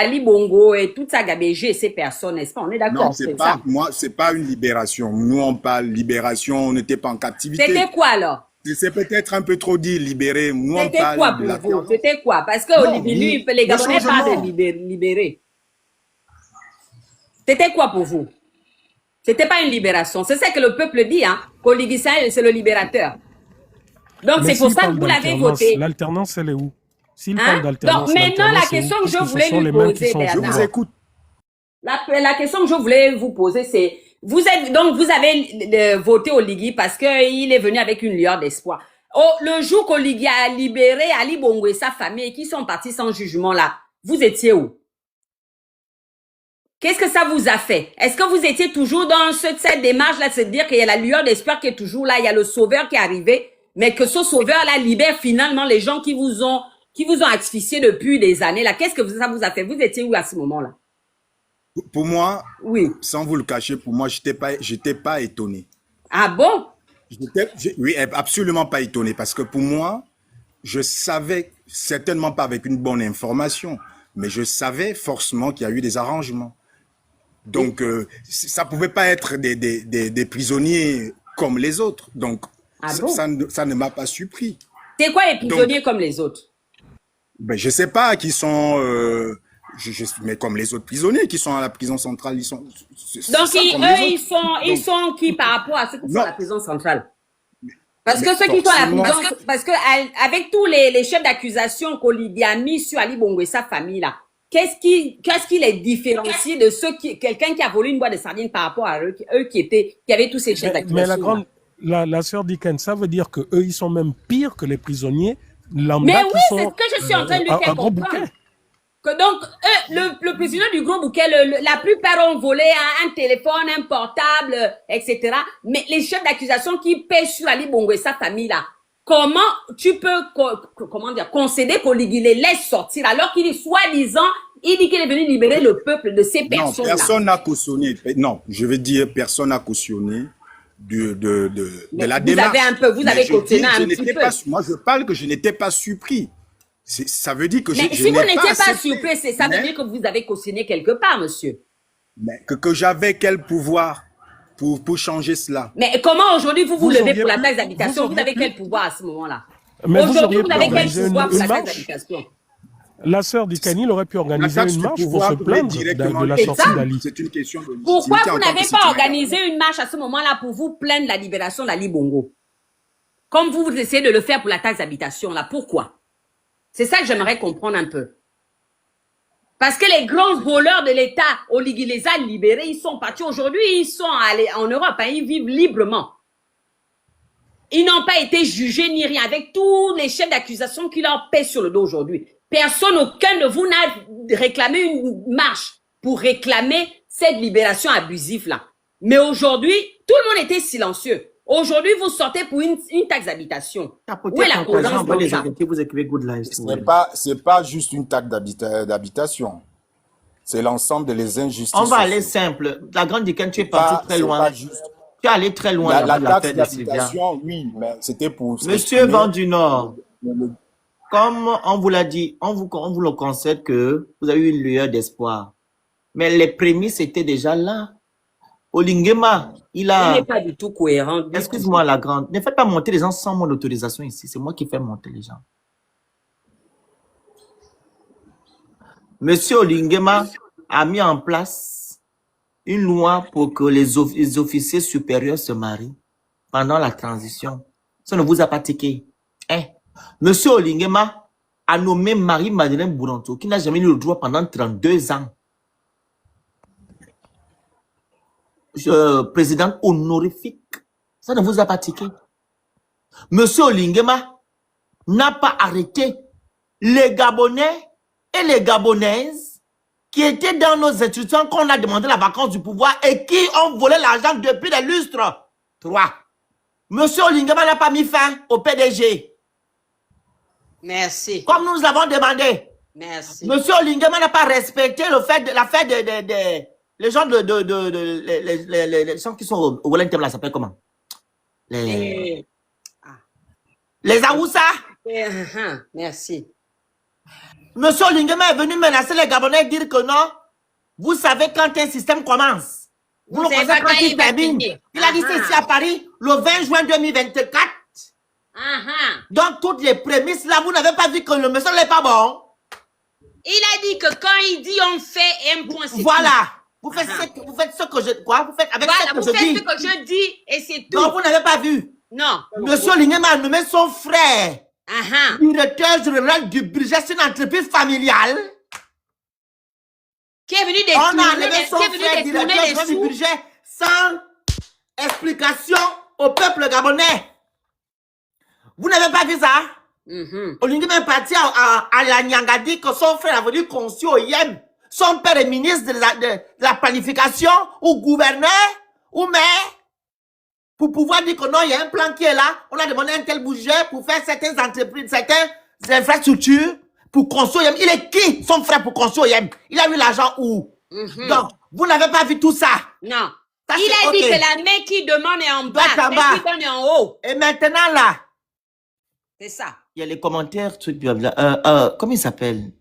Ali Bongo et toute sa gabégie et ces personnes, n'est-ce pas? On est d'accord. Non, c'est pas, moi, c'est pas une libération. Nous, on parle libération, on n'était pas en captivité. C'était quoi alors? C'est peut-être un peu trop dit, libérer. Nous, on C'était parle quoi de la pour vous? C'était quoi? Parce que lui, les Gabonais parlent de libérer. C'était quoi pour vous? C'était pas une libération. C'est ça que le peuple dit, hein. Oligui Saï, c'est le libérateur. Donc, c'est pour ça que vous l'avez voté. L'alternance, elle est où? S'il Hein? parle d'alternance, donc, maintenant, la question que je voulais lui poser, Bernard. Je vous écoute. La question que je voulais vous poser, c'est, vous avez voté Oligui parce qu'il est venu avec une lueur d'espoir. Oh, le jour qu'Oligui a libéré Ali Bongo et sa famille et qui sont partis sans jugement là, vous étiez où? Qu'est-ce que ça vous a fait? Est-ce que vous étiez toujours dans cette démarche-là de se dire qu'il y a la lueur d'espoir qui est toujours là, il y a le sauveur qui est arrivé, mais que ce sauveur-là libère finalement les gens qui vous ont asphyxié depuis des années là? Qu'est-ce que ça vous a fait? Vous étiez où à ce moment-là? Pour moi, oui, sans vous le cacher, pour moi, j'étais pas étonné. Ah bon? Oui, absolument pas étonné, parce que pour moi, je savais, certainement pas avec une bonne information, mais je savais forcément qu'il y a eu des arrangements. Donc, ça pouvait pas être des prisonniers comme les autres. Donc, ça ne m'a pas surpris. C'est quoi les prisonniers comme les autres? Ben, je sais pas, qui sont... mais comme les autres prisonniers qui sont à la prison centrale, ils sont... Donc, ils sont qui par rapport à ceux qui sont à la prison centrale? Parce que ceux qui sont à la prison... Parce que avec tous les chefs d'accusation qu'Oligui a mis sur Ali Bongo et sa famille, là, qu'est-ce qui les différencie de quelqu'un qui a volé une boîte de sardines par rapport à eux qui avaient tous ces chefs d'accusation? Mais la sœur Diken, ça veut dire que eux, ils sont même pires que les prisonniers lambda. Mais oui, c'est ce que je suis en train de lui faire comprendre. Que donc, le prisonnier du gros bouquet, la plupart ont volé un téléphone, un portable, etc. Mais les chefs d'accusation qui pêchent sur Ali Bongo et sa famille, là, comment tu peux, concéder qu'Oligui les laisse sortir alors qu'il est soi-disant, il dit qu'il est venu libérer le peuple de ces personnes-là? Non, personne n'a cautionné. Non, je veux dire, personne n'a cautionné de la démarche. Vous avez cautionné un petit peu. Moi, je parle que je n'étais pas surpris. Ça veut dire que mais si vous n'étiez pas surpris, ça veut dire que vous avez cautionné quelque part, monsieur. Mais que j'avais quel pouvoir pour changer cela? Mais comment aujourd'hui vous levez pour la taxe d'habitation? Vous avez quel pouvoir à ce moment-là? Aujourd'hui, vous avez quel pouvoir pour la taxe d'habitation? La sœur d'Ikani aurait pu organiser une marche pour se plaindre de la sortie d'Ali. C'est une question de... Pourquoi vous n'avez pas organisé une marche à ce moment-là pour vous plaindre de la libération d'Ali Bongo? Comme vous essayez de le faire pour la taxe d'habitation, là, pourquoi? C'est ça que j'aimerais comprendre un peu. Parce que les grands voleurs de l'État, Oligui les a libérés, ils sont partis. Aujourd'hui, ils sont allés en Europe, hein, ils vivent librement. Ils n'ont pas été jugés ni rien, avec tous les chefs d'accusation qui leur pèsent sur le dos aujourd'hui. Personne, aucun de vous n'a réclamé une marche pour réclamer cette libération abusive-là. Mais aujourd'hui, tout le monde était silencieux. Aujourd'hui, vous sortez pour une taxe d'habitation. Où est la cohérence dans ça? C'est pas juste une taxe d'habitation. C'est l'ensemble des injustices. On va aller simple. La grande Diken, tu es parti très loin. Tu es allé très loin. La taxe d'habitation, oui, mais c'était pour... Monsieur Vent du Nord, comme on vous l'a dit, on vous le concède que vous avez eu une lueur d'espoir. Mais les prémices étaient déjà là. Olingema, il n'est pas du tout cohérent. Excuse-moi, la grande. Ne faites pas monter les gens sans mon autorisation ici. C'est moi qui fais monter les gens. Monsieur Olingema a mis en place une loi pour que les officiers supérieurs se marient pendant la transition. Ça ne vous a pas tiqué. Hein? Monsieur Olingema a nommé Marie-Madeleine Bouranto, qui n'a jamais eu le droit pendant 32 ans. Présidente honorifique. Ça ne vous a pas tiqué. Monsieur Olingema n'a pas arrêté les Gabonais et les Gabonaises qui étaient dans nos institutions qu'on a demandé la vacance du pouvoir et qui ont volé l'argent depuis des lustres. 3. Monsieur Olingema n'a pas mis fin au PDG. Merci. Comme nous l'avons demandé. Merci. Monsieur Olingema n'a pas respecté l'affaire les gens les gens qui sont au Wellington, là, ça s'appelle comment? Les Aoussa. Merci. Monsieur Olingema est venu menacer les Gabonais et dire que non, vous savez quand un système commence. Vous ne savez pas quand il termine. Il a dit ceci à Paris le 20 juin 2024. Donc, toutes les prémices là, vous n'avez pas vu que le monsieur n'est pas bon. Il a dit que quand il dit on fait un point, c'est voilà. Vous faites, vous faites ce que je... Quoi? Vous faites avec voilà, ce que vous je faites dis. ce que je dis et c'est tout. Non, vous n'avez pas vu. Non. Monsieur Olingema a nommé son frère. Directeur général du budget, c'est une entreprise familiale. Qui est venu On a enlevé son détourner frère directeur général du budget sans explication au peuple gabonais. Vous n'avez pas vu ça? Olingema est parti à la Nyangadi que son frère a venu conçu au Yem. Son père est ministre de la planification ou gouverneur ou maire. Pour pouvoir dire que non, il y a un plan qui est là. On a demandé un tel budget pour faire certaines entreprises, certaines infrastructures pour construire. Il est qui, son frère, pour construire? Il a eu l'argent où? Donc, vous n'avez pas vu tout ça? Non. Ça, il a dit que la main qui demande est en bas, la main qui donne est en haut. Et maintenant, là. C'est ça. Il y a les commentaires, trucs, comment il s'appelle?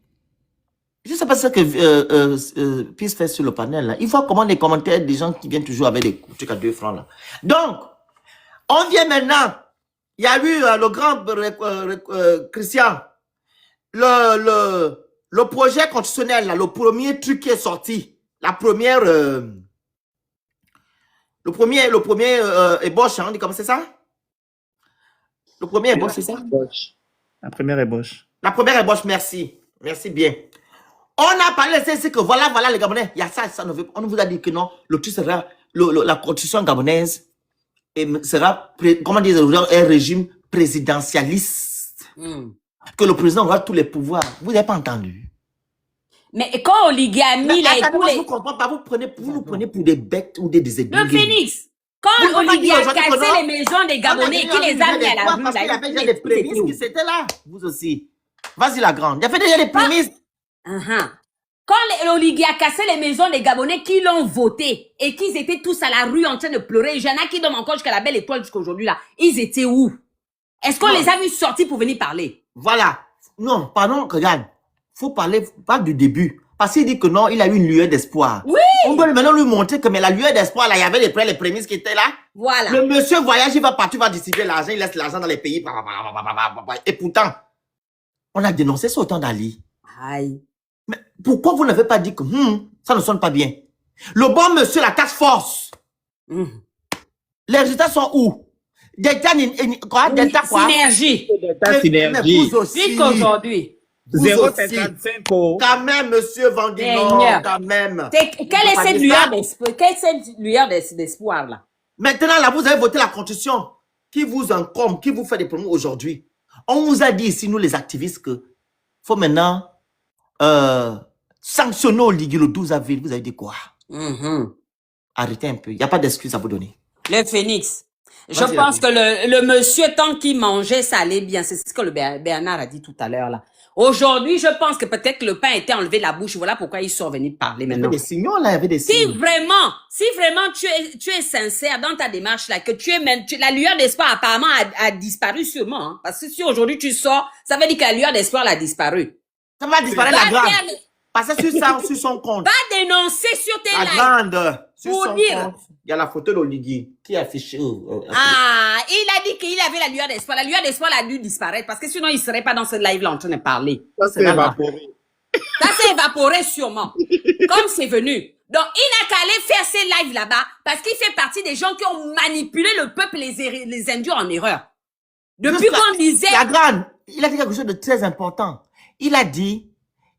Je ne sais pas ce que Peace fait sur le panel, là. Il faut comment les commentaires des gens qui viennent toujours avec des trucs à 2 francs, là. Donc, on vient maintenant. Il y a eu le grand Christian. Le projet constitutionnel, là, le premier truc qui est sorti. La première... le premier ébauche, hein, on dit comment c'est ça? Le premier ébauche, c'est ça? La première ébauche. La première ébauche, merci. Merci bien. On a parlé, c'est que voilà les Gabonais. Il y a ça, on vous a dit que non, le truc sera, la constitution gabonaise sera, comment dire, un régime présidentialiste. Que le président aura tous les pouvoirs. Vous n'avez pas entendu? Mais quand Oligui a mis je ne comprends pas, vous nous prenez pour des bêtes ou des déséduqués. Le Phoenix, quand Oligui a cassé les maisons des Gabonais, qui les a mis à la rue, parce qu'il y avait déjà des prémices qui étaient là. Vous aussi. Vas-y la grande. Il y avait déjà des prémices. Quand Oligui a cassé les maisons des Gabonais qui l'ont voté et qu'ils étaient tous à la rue en train de pleurer, il y en a qui dorment encore jusqu'à la belle étoile jusqu'à aujourd'hui là. Ils étaient où? Est-ce qu'on les a vus sortir pour venir parler? Voilà. Non, pardon, regarde. Faut parler pas du début. Parce qu'il dit que non, il a eu une lueur d'espoir. Oui. On doit maintenant lui montrer que mais la lueur d'espoir, là, il y avait les prémices qui étaient là. Voilà. Le monsieur voyage, il va partir, il va distribuer l'argent, il laisse l'argent dans les pays. Et pourtant, on a dénoncé ça au temps d'Ali. Aïe. Mais pourquoi vous n'avez pas dit que ça ne sonne pas bien? Le bon monsieur, la task force. Les résultats sont où? Delta quoi? Synergie. Delta synergie. Jusqu'aujourd'hui. 0,55 euros. Quand même, monsieur Vendino, quand même. Quelle est cette lueur d'espoir là? Maintenant, là, vous avez voté la constitution qui vous encombre, qui vous fait des promos aujourd'hui. On vous a dit ici, nous les activistes, que faut maintenant sanctionner Oligui le 12 avril. Vous avez dit quoi? Arrêtez un peu. Il n'y a pas d'excuse à vous donner. Le Phoenix. Je pense que le monsieur, tant qu'il mangeait, ça allait bien. C'est ce que le Bernard a dit tout à l'heure là. Aujourd'hui, je pense que peut-être que le pain était enlevé de la bouche. Voilà pourquoi ils sont venus parler maintenant. Il y avait des signaux là, il y avait des signaux. Si vraiment tu es sincère dans ta démarche là, que la lueur d'espoir apparemment a disparu sûrement. Hein, parce que si aujourd'hui tu sors, ça veut dire que la lueur d'espoir a disparu. Ça va disparaître la grande. Parce que sur son compte. Va dénoncer sur tes lives. La grande. Sur pour son dire. Compte. Il y a la photo d'Oligui qui est affichée. Il a dit qu'il avait la lueur d'espoir. La lueur d'espoir a dû disparaître parce que sinon il serait pas dans ce live-là en train de parler. Ça s'est évaporé. Ça s'est évaporé sûrement. Comme c'est venu. Donc, il n'a qu'à aller faire ses lives là-bas parce qu'il fait partie des gens qui ont manipulé le peuple et les induits en erreur. Depuis qu'on disait... La grande, il a dit quelque chose de très important. Il a dit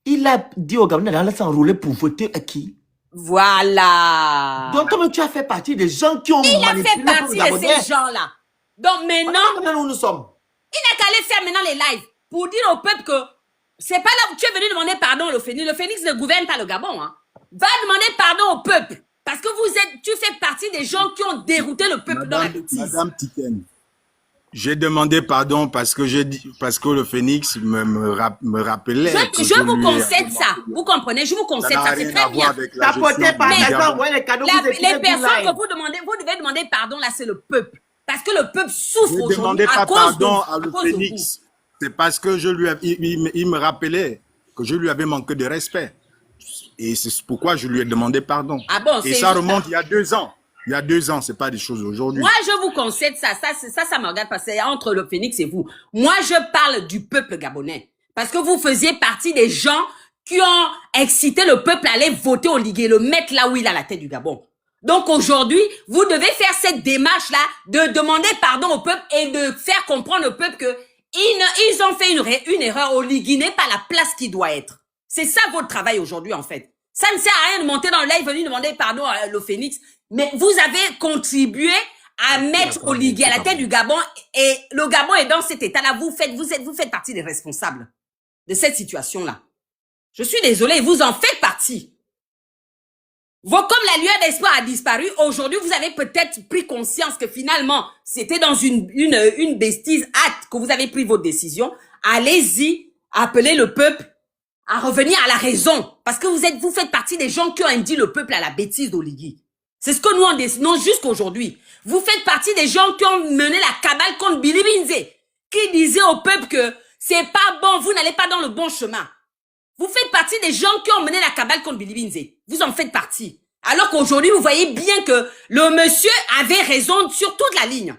au Gabonais d'aller s'enrouler pour voter à qui? Voilà. Donc, comme tu as fait partie des gens qui ont manipulé il a fait partie de ces gens-là. Donc, maintenant... où nous sommes. Il n'a qu'à aller faire maintenant les lives pour dire au peuple que c'est pas là où tu es venu demander pardon au Phoenix. Le Phoenix ne gouverne pas le Gabon. Hein. Va demander pardon au peuple. Parce que tu fais partie des gens qui ont dérouté le peuple dans la bêtise. Madame Tiken, j'ai demandé pardon parce que le Phoenix me rappelait. Je vous concède ça. Vous comprenez? Je vous concède ça. C'est très bien. Tapotez par les cadeaux. Les personnes que vous devez demander pardon là, c'est le peuple. Parce que le peuple souffre aujourd'hui à cause de vous. C'est parce que il me rappelait que je lui avais manqué de respect. Et c'est pourquoi je lui ai demandé pardon. Ah bon, et ça remonte il y a 2 ans. Il y a 2 ans, c'est pas des choses d'aujourd'hui. Moi, je vous concède ça. Ça me regarde parce que c'est entre le Phénix et vous. Moi, je parle du peuple gabonais. Parce que vous faisiez partie des gens qui ont excité le peuple à aller voter au Ligué, le mettre là où il a la tête du Gabon. Donc aujourd'hui, vous devez faire cette démarche-là de demander pardon au peuple et de faire comprendre au peuple que ils ont fait une erreur au Ligué n'est pas la place qui doit être. C'est ça votre travail aujourd'hui en fait. Ça ne sert à rien de monter dans le live, venir demander pardon à le Phénix. Mais vous avez contribué à mettre au Ligué à la tête du Gabon et le Gabon est dans cet état-là. Vous faites partie des responsables de cette situation-là. Je suis désolé, vous en faites partie. Comme la lueur d'espoir a disparu, aujourd'hui, vous avez peut-être pris conscience que finalement, c'était dans une bêtise hâte que vous avez pris votre décision. Allez-y, appelez le peuple à revenir à la raison. Parce que vous faites partie des gens qui ont induit le peuple à la bêtise d'Oligui. C'est ce que nous en décidons jusqu'aujourd'hui. Vous faites partie des gens qui ont mené la cabale contre Billy Binze, qui disaient au peuple que c'est pas bon, vous n'allez pas dans le bon chemin. Vous faites partie des gens qui ont mené la cabale contre Billy Binze. Vous en faites partie. Alors qu'aujourd'hui, vous voyez bien que le monsieur avait raison sur toute la ligne.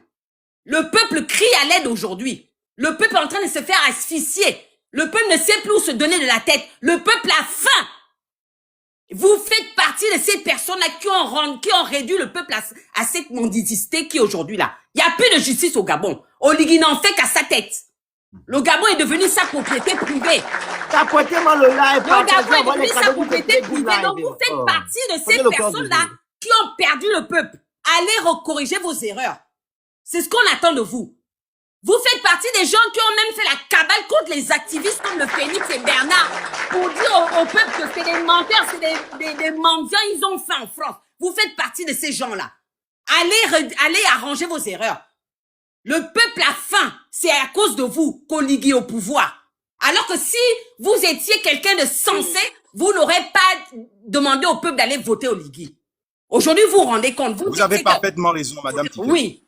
Le peuple crie à l'aide aujourd'hui. Le peuple est en train de se faire asphyxier. Le peuple ne sait plus où se donner de la tête. Le peuple a faim. Vous faites partie de ces personnes-là qui ont réduit le peuple à cette mendicité qui est aujourd'hui là. Il n'y a plus de justice au Gabon. Oligui n'en fait qu'à sa tête. Le Gabon est devenu sa propriété privée. Le Gabon est devenu sa propriété privée. Donc vous faites partie de ces personnes-là qui ont perdu le peuple. Allez corriger vos erreurs. C'est ce qu'on attend de vous. Vous faites partie des gens qui ont même fait la cabale contre les activistes comme le Phénix et Bernard pour dire au peuple que c'est des menteurs, c'est des mendiants, ils ont faim en France. Vous faites partie de ces gens-là. Allez arranger vos erreurs. Le peuple a faim. C'est à cause de vous qu'Oligui est au pouvoir. Alors que si vous étiez quelqu'un de sensé, vous n'aurez pas demandé au peuple d'aller voter Oligui. Aujourd'hui, vous vous rendez compte. Vous avez parfaitement raison, Madame Ticket. Oui.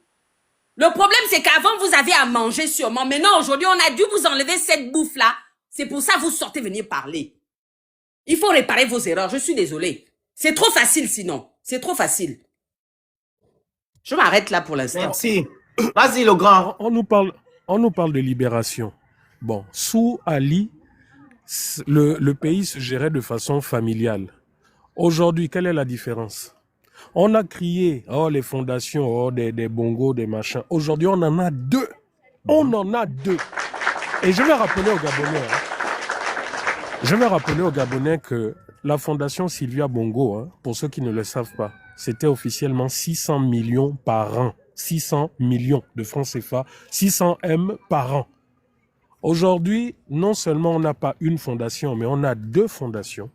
Le problème, c'est qu'avant, vous aviez à manger sûrement. Maintenant, aujourd'hui, on a dû vous enlever cette bouffe-là. C'est pour ça que vous sortez venir parler. Il faut réparer vos erreurs. Je suis désolé. C'est trop facile sinon. C'est trop facile. Je m'arrête là pour l'instant. Merci. Vas-y, le grand. On nous parle de libération. Bon, sous Ali, le pays se gérait de façon familiale. Aujourd'hui, quelle est la différence? On a crié, oh, les fondations, oh, des bongos, des machins. Aujourd'hui, on en a 2. On en a 2. Et je vais rappeler aux Gabonais, que la fondation Sylvia Bongo, pour ceux qui ne le savent pas, c'était officiellement 600 millions par an. 600 millions de francs CFA, 600 M par an. Aujourd'hui, non seulement on n'a pas une fondation, mais on a 2 fondations,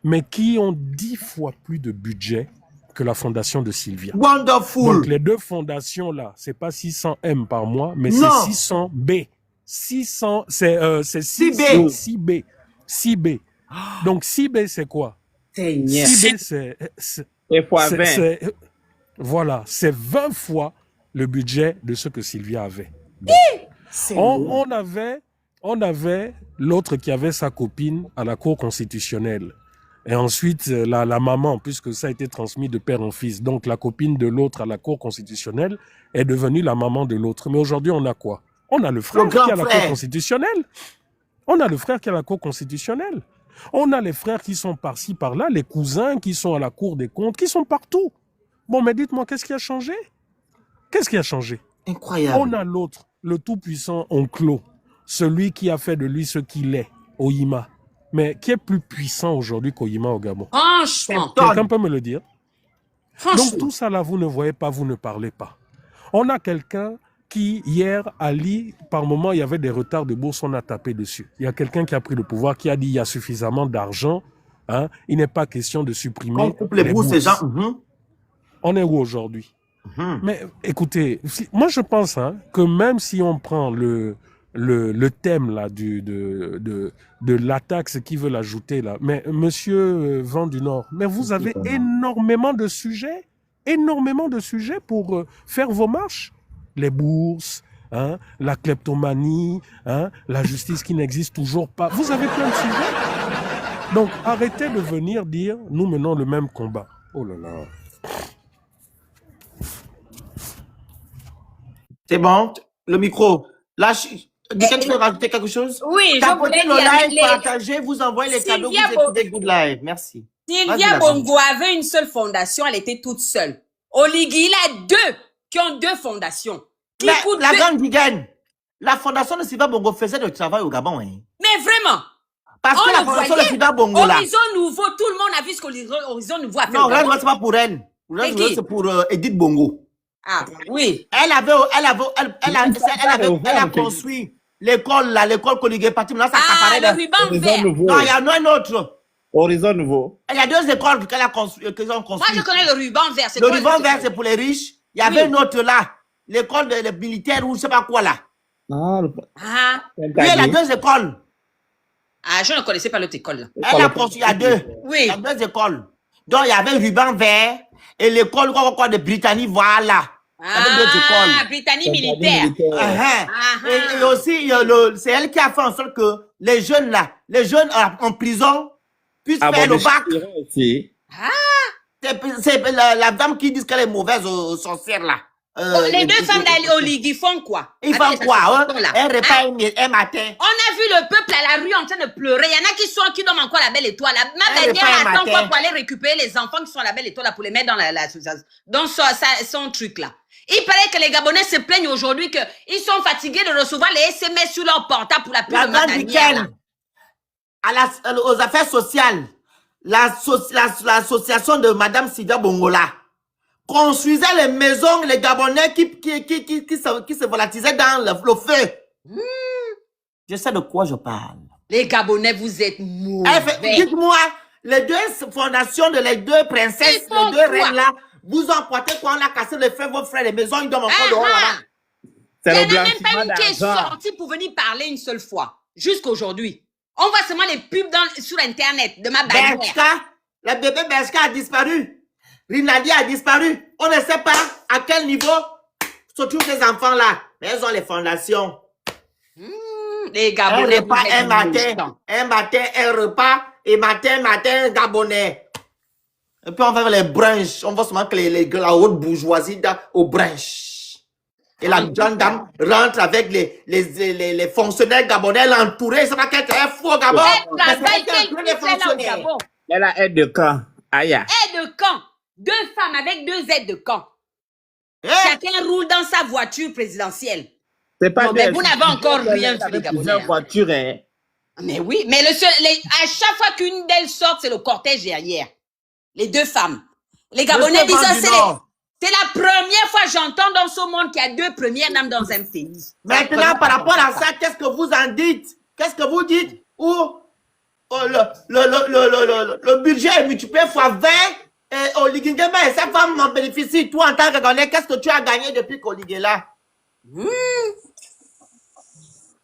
mais qui ont 10 fois plus de budget que la fondation de Sylvia. Wonderful. Donc les 2 fondations-là, c'est pas 600 M par mois, mais c'est 600 B. 600, c'est 6B. 6B. 6B. Donc 6B, c'est quoi? 6B, c'est fois 20. Voilà, c'est 20 fois le budget de ce que Sylvia avait. On avait l'autre qui avait sa copine à la Cour constitutionnelle. Et ensuite, la maman, puisque ça a été transmis de père en fils, donc la copine de l'autre à la Cour constitutionnelle est devenue la maman de l'autre. Mais aujourd'hui, on a quoi? On a le frère qui est à la Cour constitutionnelle. On a le frère qui est à la Cour constitutionnelle. On a les frères qui sont par-ci, par-là, les cousins qui sont à la Cour des comptes, qui sont partout. Bon, mais dites-moi, qu'est-ce qui a changé? Qu'est-ce qui a changé? Incroyable. On a l'autre, le tout-puissant Onclo, celui qui a fait de lui ce qu'il est, Oyima. Mais qui est plus puissant aujourd'hui qu'Oyima au Gabon? Franchement. Quelqu'un peut me le dire? Franchement. Donc tout ça là, vous ne voyez pas, vous ne parlez pas. On a quelqu'un qui, hier, Ali, par moment, il y avait des retards de bourse, on a tapé dessus. Il y a quelqu'un qui a pris le pouvoir, qui a dit il y a suffisamment d'argent, il n'est pas question de supprimer on coupe les bourses, ces gens. On est où aujourd'hui? Mais écoutez, moi je pense que même si on prend le thème là de la taxe qui veut l'ajouter là, mais monsieur Vent du Nord, mais vous avez énormément de sujets pour faire vos marches. Les bourses, la kleptomanie, la justice qui n'existe toujours pas. Vous avez plein de sujets. Donc, arrêtez de venir dire, nous menons le même combat. Oh là là. C'est bon, le micro. Là, quelqu'un peut rajouter quelque chose? Oui, je Tapotez voulais le dire, live, partagez, vous envoyez les cadeaux, Sylvia vous écoutez Good Live. Merci. Sylvia Bongo avait une seule fondation, elle était toute seule. Oligui, il a deux qui ont deux fondations. Mais la grande Digaine, la fondation de Sylvia Bongo faisait du travail au Gabon. Hein. Mais vraiment. Parce que la fondation de Sylvia Bongo là. Horizon Nouveau, tout le monde a vu ce qu'Horizon Nouveau a fait. Non, c'est pas pour elle. C'est pour Edith Bongo. Ah, oui. Elle a construit l'école là, l'école Coligué Parti. Là, ça Ah, le ruban vert. Non, il y en a un autre. Horizon Nouveau. Il y a deux écoles qu'elle a construit. Moi, je connais le ruban vert. Le ruban vert, c'est pour les riches. Il y avait une autre là. L'école des militaires ou je sais pas quoi là. Ah. Oui, il y a deux écoles. Ah, je ne connaissais pas l'autre école là. Elle a construit, il y a deux. Oui. Il y a deux écoles. Donc, il y avait ruban vert et l'école quoi de Britannie, voilà. Ah, Britannie militaire. Et aussi, c'est elle qui a fait en sorte que les jeunes là, les jeunes en prison puissent faire le bac. C'est la dame qui dit qu'elle est mauvaise aux sorcières là. Les deux femmes d'Oligui font quoi? Ils font quoi? Elles repas un matin. On a vu le peuple à la rue en train de pleurer. Il y en a qui dorment encore la belle étoile. Ma dernière attend quoi pour aller récupérer les enfants qui sont à la belle étoile là, pour les mettre dans son truc là. Il paraît que les Gabonais se plaignent aujourd'hui qu'ils sont fatigués de recevoir les SMS sur leur portable pour la pub de Matanière. Aux affaires sociales, l'association de Madame Sylvia Bongola construisait les maisons, les Gabonais qui se volatisaient dans le feu. Je sais de quoi je parle. Les Gabonais, vous êtes mauvais. Dites-moi, les deux fondations de les deux princesses, les deux reines là, vous emportez quoi? On a cassé le feu, vos frères, les maisons, ils dorment encore dehors là-bas. Il n'y en a même pas une qui est sortie pour venir parler une seule fois. Jusqu'aujourd'hui. On voit seulement les pubs sur Internet de ma bannière. Le bébé Bershka a disparu. Rinaldi a disparu. On ne sait pas à quel niveau se trouvent ces enfants-là. Mais elles ont les fondations. Les Gabonais, un matin, un repas, et matin, Gabonais. Et puis on va vers les brunchs. On voit seulement que la haute bourgeoisie au brunch. Et la jeune dame rentre avec les fonctionnaires gabonais l'entourer. Ça va qu'elle est fou au Gabon. Elle a aide de camp. Aya. Aide de camp. Deux femmes avec deux aides de camp. Chacun roule dans sa voiture présidentielle. C'est pas mais vous n'avez encore rien sur les Gabonais. Voiture, hein. Mais oui, mais à chaque fois qu'une d'elles sort, c'est le cortège derrière. Les deux femmes. Les Gabonais disent c'est la première fois que j'entends dans ce monde qu'il y a deux premières dames dans un pays. Maintenant, par rapport à ça, qu'est-ce que vous en dites? Qu'est-ce que vous dites? Le budget est multiplié fois 20 et Oligui Nguema et sa femme en bénéficient. Toi, en tant que Gabonais, qu'est-ce que tu as gagné depuis qu'Oligui est là?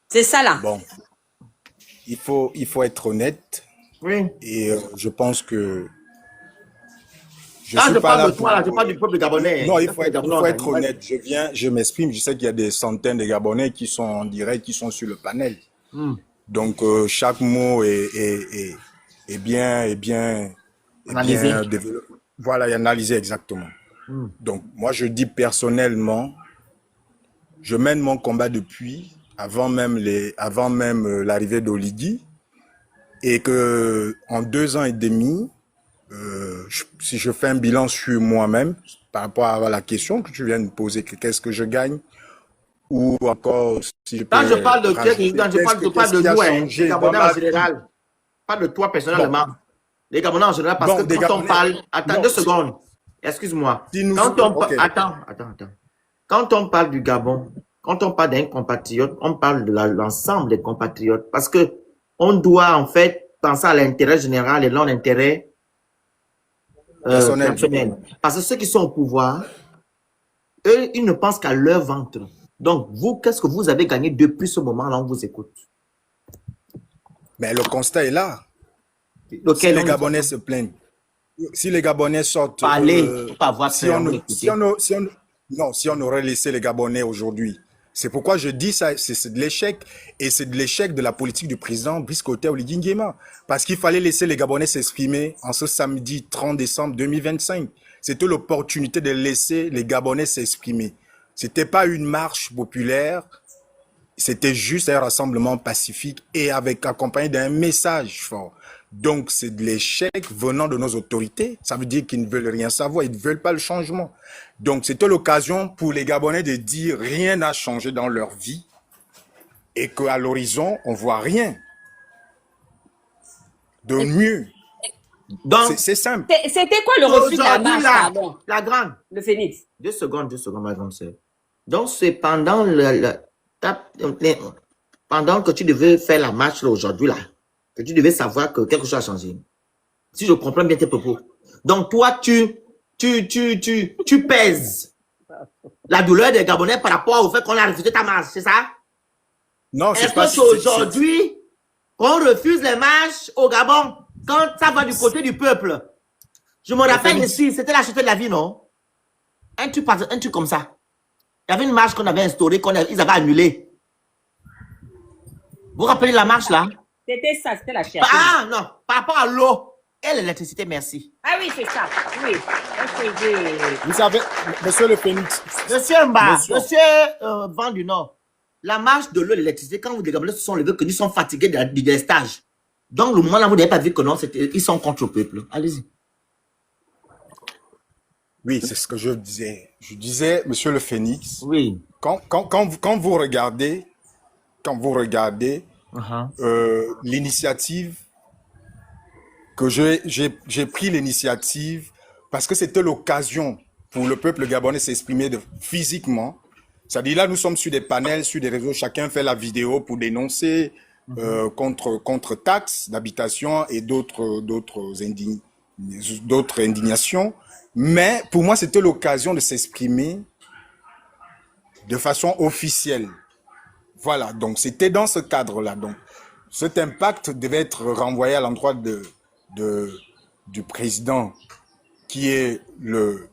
C'est ça là. Bon, il faut être honnête. Oui. Et je pense que je parle de toi, là, je parle du peuple gabonais. Non, il faut être honnête. Je m'exprime. Je sais qu'il y a des centaines de Gabonais qui sont en direct, qui sont sur le panel. Donc, chaque mot est bien analysé. Voilà, et analysé exactement. Donc, moi, je dis personnellement, je mène mon combat depuis avant même l'arrivée d'Oligui, et que en 2 ans et demi, si je fais un bilan sur moi-même par rapport à la question que tu viens de poser, qu'est-ce que je gagne, ou encore si je peux je parle de nous, les Gabonais en général, pas de toi personnellement. Bon. Les Gabonais en général, parce que quand on parle, attends 2 secondes, excuse-moi. Attends. Quand on parle du Gabon, quand on parle d'un compatriote, on parle de l'ensemble des compatriotes, parce que on doit en fait penser à l'intérêt général et non l'intérêt personnel. Parce que ceux qui sont au pouvoir, eux, ils ne pensent qu'à leur ventre. Donc, vous, qu'est-ce que vous avez gagné depuis ce moment-là, on vous écoute? Mais le constat est là. Si les Gabonais se plaignent, si les Gabonais sortent... Parler, pas avoir si on aurait laissé les Gabonais aujourd'hui C'est pourquoi je dis ça, c'est de l'échec. Et c'est de l'échec de la politique du président Brice Clotaire Oligui Nguema. Parce qu'il fallait laisser les Gabonais s'exprimer en ce samedi 30 décembre 2025. C'était l'opportunité de laisser les Gabonais s'exprimer. C'était pas une marche populaire, c'était juste un rassemblement pacifique et accompagné d'un message fort. Donc, c'est de l'échec venant de nos autorités. Ça veut dire qu'ils ne veulent rien savoir, ils ne veulent pas le changement. Donc, c'était l'occasion pour les Gabonais de dire rien n'a changé dans leur vie et qu'à l'horizon, on voit rien de mieux. Donc, C'est simple. C'était quoi le refus de la aujourd'hui, marche, là, pardon? la grande. Le Phénix. 2 secondes, ma grande sœur. Donc, c'est pendant pendant que tu devais faire la marche là, aujourd'hui, là, que tu devais savoir que quelque chose a changé. Si je comprends bien tes propos. Donc, toi, tu pèses la douleur des Gabonais par rapport au fait qu'on a refusé ta marche, c'est ça? Non, c'est Est-ce pas que c'est aujourd'hui qu'on refuse les marches au Gabon quand ça va du côté du peuple? Je me rappelle ici, c'était la Chute de la Vie, non? Un truc comme ça. Il y avait une marche qu'on avait instaurée, ils avaient annulée. Vous vous rappelez la marche là? C'était ça, c'était la cherté. Ah non, par rapport à l'eau et l'électricité, merci. Ah oui, c'est ça. Oui. Vous savez, monsieur le Phénix. Monsieur Mba, monsieur Vent du Nord, la marche de l'eau et l'électricité, quand vous les Gabonais se sont levés, que nous sommes fatigués du délestage. Donc, le moment là, vous n'avez pas vu que non, ils sont contre le peuple. Allez-y. Oui, c'est ce que je disais. Je disais, monsieur le Phénix, Oui. quand vous regardez l'initiative que j'ai pris l'initiative parce que c'était l'occasion pour le peuple gabonais s'exprimer physiquement. C'est-à-dire là, nous sommes sur des panels, sur des réseaux, chacun fait la vidéo pour dénoncer contre taxes d'habitation et d'autres indignations. Mais pour moi, c'était l'occasion de s'exprimer de façon officielle. Voilà, donc c'était dans ce cadre-là. Donc, cet impact devait être renvoyé à l'endroit du président, qui est le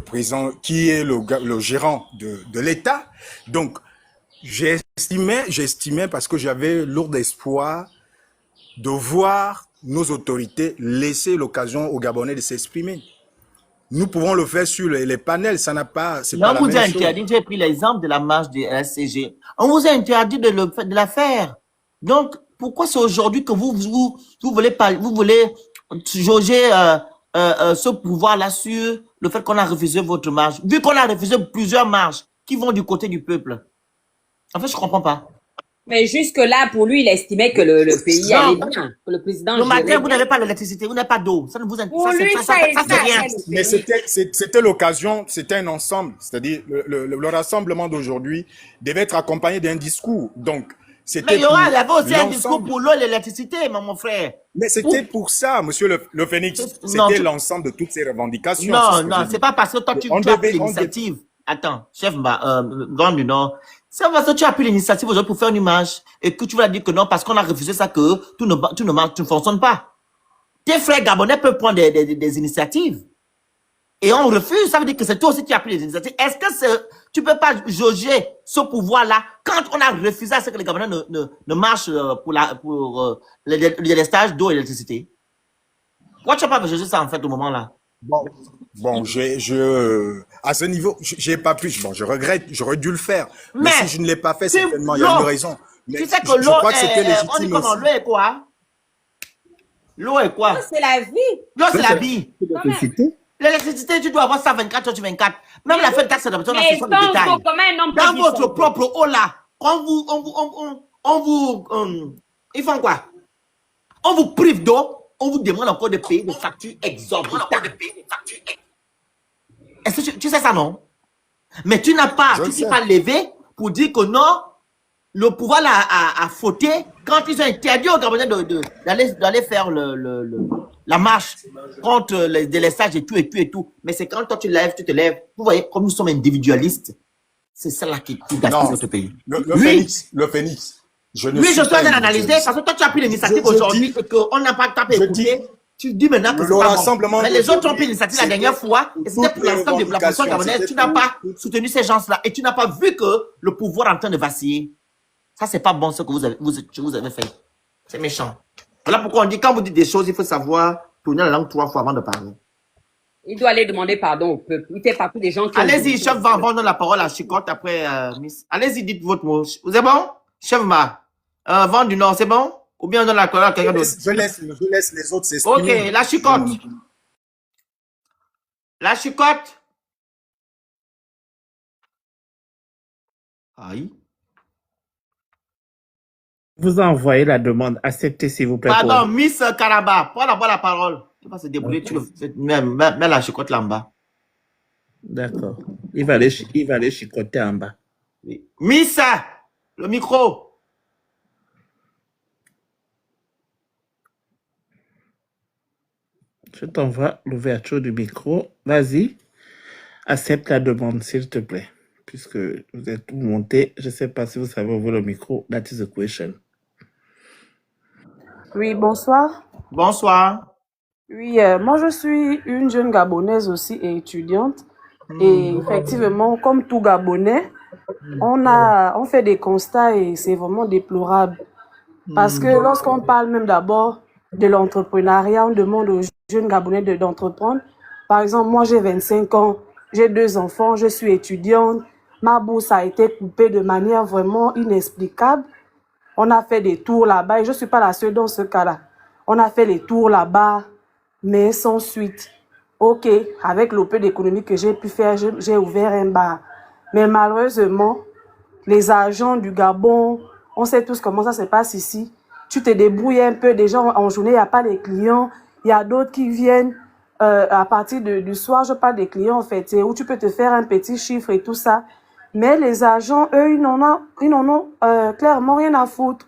président, qui est le gérant de l'État. Donc, j'estimais parce que j'avais lourd espoir de voir nos autorités laisser l'occasion aux Gabonais de s'exprimer. Nous pouvons le faire sur les panels, ça n'a pas, c'est pas la même chose. On vous a interdit, j'ai pris l'exemple de la marche de LCG. On vous a interdit de la faire. Donc, pourquoi c'est aujourd'hui que vous voulez jauger ce pouvoir-là sur le fait qu'on a refusé votre marche? Vu qu'on a refusé plusieurs marches qui vont du côté du peuple. En fait, je comprends pas. Mais jusque-là, pour lui, il estimait que le pays allait bien, que le président... Le matin, vous n'avez pas d'électricité, vous n'avez pas d'eau. Ça ne vous intéresse pas. Ça c'est rien. Mais c'était l'occasion, c'était un ensemble. C'est-à-dire, le rassemblement d'aujourd'hui devait être accompagné d'un discours. Donc, mais il y avait aussi un discours pour l'eau et l'électricité, mon frère. Mais c'était pour ça, monsieur le Phénix. C'était l'ensemble de toutes ces revendications. Non, c'est pas parce que toi, tu as pris l'initiative. Attends, chef Grand du Nord. C'est parce que tu as pris l'initiative aujourd'hui pour faire une marche et que tu vas dire que non, parce qu'on a refusé ça, que tout ne fonctionne pas. Tes frères gabonais peuvent prendre des initiatives. Et on refuse, ça veut dire que c'est toi aussi qui as pris les initiatives. Est-ce que tu peux pas jauger ce pouvoir-là quand on a refusé à ce que les Gabonais ne marchent pour le délestage d'eau et d'électricité? Pourquoi tu n'as pas jugé ça en fait au moment-là? Bon, à ce niveau, j'ai pas pu. Bon, je regrette, j'aurais dû le faire. Mais si je ne l'ai pas fait, certainement, il y a une raison. Mais tu sais que l'eau, on dit comment? L'eau est quoi? L'eau est quoi? L'eau, c'est la vie. L'eau, c'est la vie. L'électricité, tu dois avoir ça 24 heures sur 24. Même la fête taxe d'adoption, on a fait ça de détail. Dans votre propre eau là, ils font quoi? On vous prive d'eau, on vous demande encore de payer des factures exorbitantes. Est-ce que tu sais ça, non? Mais tu n'as pas, tu t'es pas levé pour dire que non, le pouvoir a fauté quand ils ont interdit aux Gabonais d'aller faire la marche contre les délestages et tout. Mais c'est quand toi tu te lèves. Vous voyez, comme nous sommes individualistes, c'est ça là qui gaspille notre pays. Le Phénix. Je suis en train d'analyser parce que toi tu as pris l'initiative aujourd'hui et qu'on n'a pas tapé écouter. Tu dis maintenant que Le c'est pas rassemblement bon. Mais de les autres ont Tony, pris l'initiative la c'était dernière fois. Et c'était toutes pour les l'ensemble de la population revendications, gabonaise. c'était Tu n'as tout. pas soutenu ces gens-là. Et tu n'as pas vu que le pouvoir est en train de vaciller. Ça, c'est pas bon ce que vous avez fait. C'est méchant. Voilà pourquoi on dit, quand vous dites des choses, il faut savoir tourner la langue 3 fois avant de parler. Il doit aller demander pardon au peuple. Il fait partie des gens qui... Allez-y, chef Van, donne la parole à Chicotte après Miss. Allez-y, dites votre mot. Vous êtes bon? Chef Ma. Van du Nord, c'est bon? Ou bien on donne la parole à quelqu'un d'autre? Je laisse les autres s'exprimer. Ok, la Chicotte. La Chicotte. Aïe. Vous envoyez la demande. Acceptez, s'il vous plaît. Pardon, Miss Karaba. Prends d'abord la parole. Tu vas se débrouiller, tu le fais. Mets la Chicotte là en bas. D'accord. Il va aller chicoter en bas. Miss, le micro. Je t'envoie l'ouverture du micro. Vas-y. Accepte la demande, s'il te plaît. Puisque vous êtes monté, je ne sais pas si vous savez ouvrir le micro. That is the question. Oui, bonsoir. Bonsoir. Oui, moi je suis une jeune Gabonaise aussi et étudiante. Et effectivement, comme tout Gabonais, on fait des constats et c'est vraiment déplorable. Parce que lorsqu'on parle même d'abord de l'entrepreneuriat, on demande aux jeunes Gabonais d'entreprendre. Par exemple, moi j'ai 25 ans, j'ai 2 enfants, je suis étudiante. Ma bourse a été coupée de manière vraiment inexplicable. On a fait des tours là-bas et je ne suis pas la seule dans ce cas-là. On a fait les tours là-bas, mais sans suite. Ok, avec le peu d'économie que j'ai pu faire, j'ai ouvert un bar. Mais malheureusement, les agents du Gabon, on sait tous comment ça se passe ici. Tu te débrouilles un peu, déjà en journée, il n'y a pas de clients. Il y a d'autres qui viennent à partir du soir, je parle des clients en fait, où tu peux te faire un petit chiffre et tout ça. Mais les agents, eux, ils n'en ont clairement rien à foutre.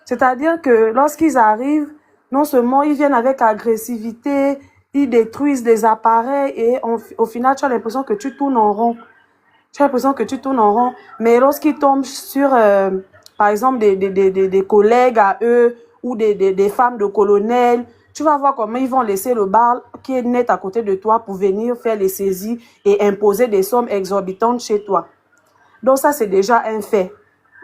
C'est-à-dire que lorsqu'ils arrivent, non seulement ils viennent avec agressivité, ils détruisent des appareils et au final, tu as l'impression que tu tournes en rond. Mais lorsqu'ils tombent sur, par exemple, des collègues à eux ou des femmes de colonels, tu vas voir comment ils vont laisser le bar qui est net à côté de toi pour venir faire les saisies et imposer des sommes exorbitantes chez toi. Donc ça, c'est déjà un fait.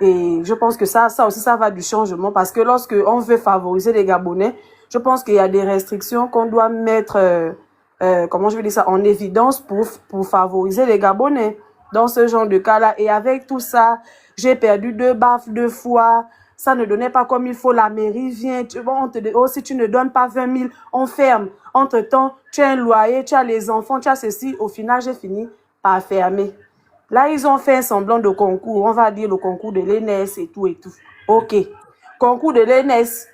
Et je pense que ça aussi, ça va du changement parce que lorsque on veut favoriser les Gabonais, je pense qu'il y a des restrictions qu'on doit mettre, en évidence pour favoriser les Gabonais dans ce genre de cas-là. Et avec tout ça, j'ai perdu 2 baffes 2 fois. Ça ne donnait pas comme il faut. La mairie vient. On te dit, oh, si tu ne donnes pas 20 000, on ferme. Entre-temps, tu as un loyer, tu as les enfants, tu as ceci. Au final, j'ai fini par fermer. Là, ils ont fait un semblant de concours. On va dire le concours de l'ENS et tout et tout. OK. Concours de l'ENS.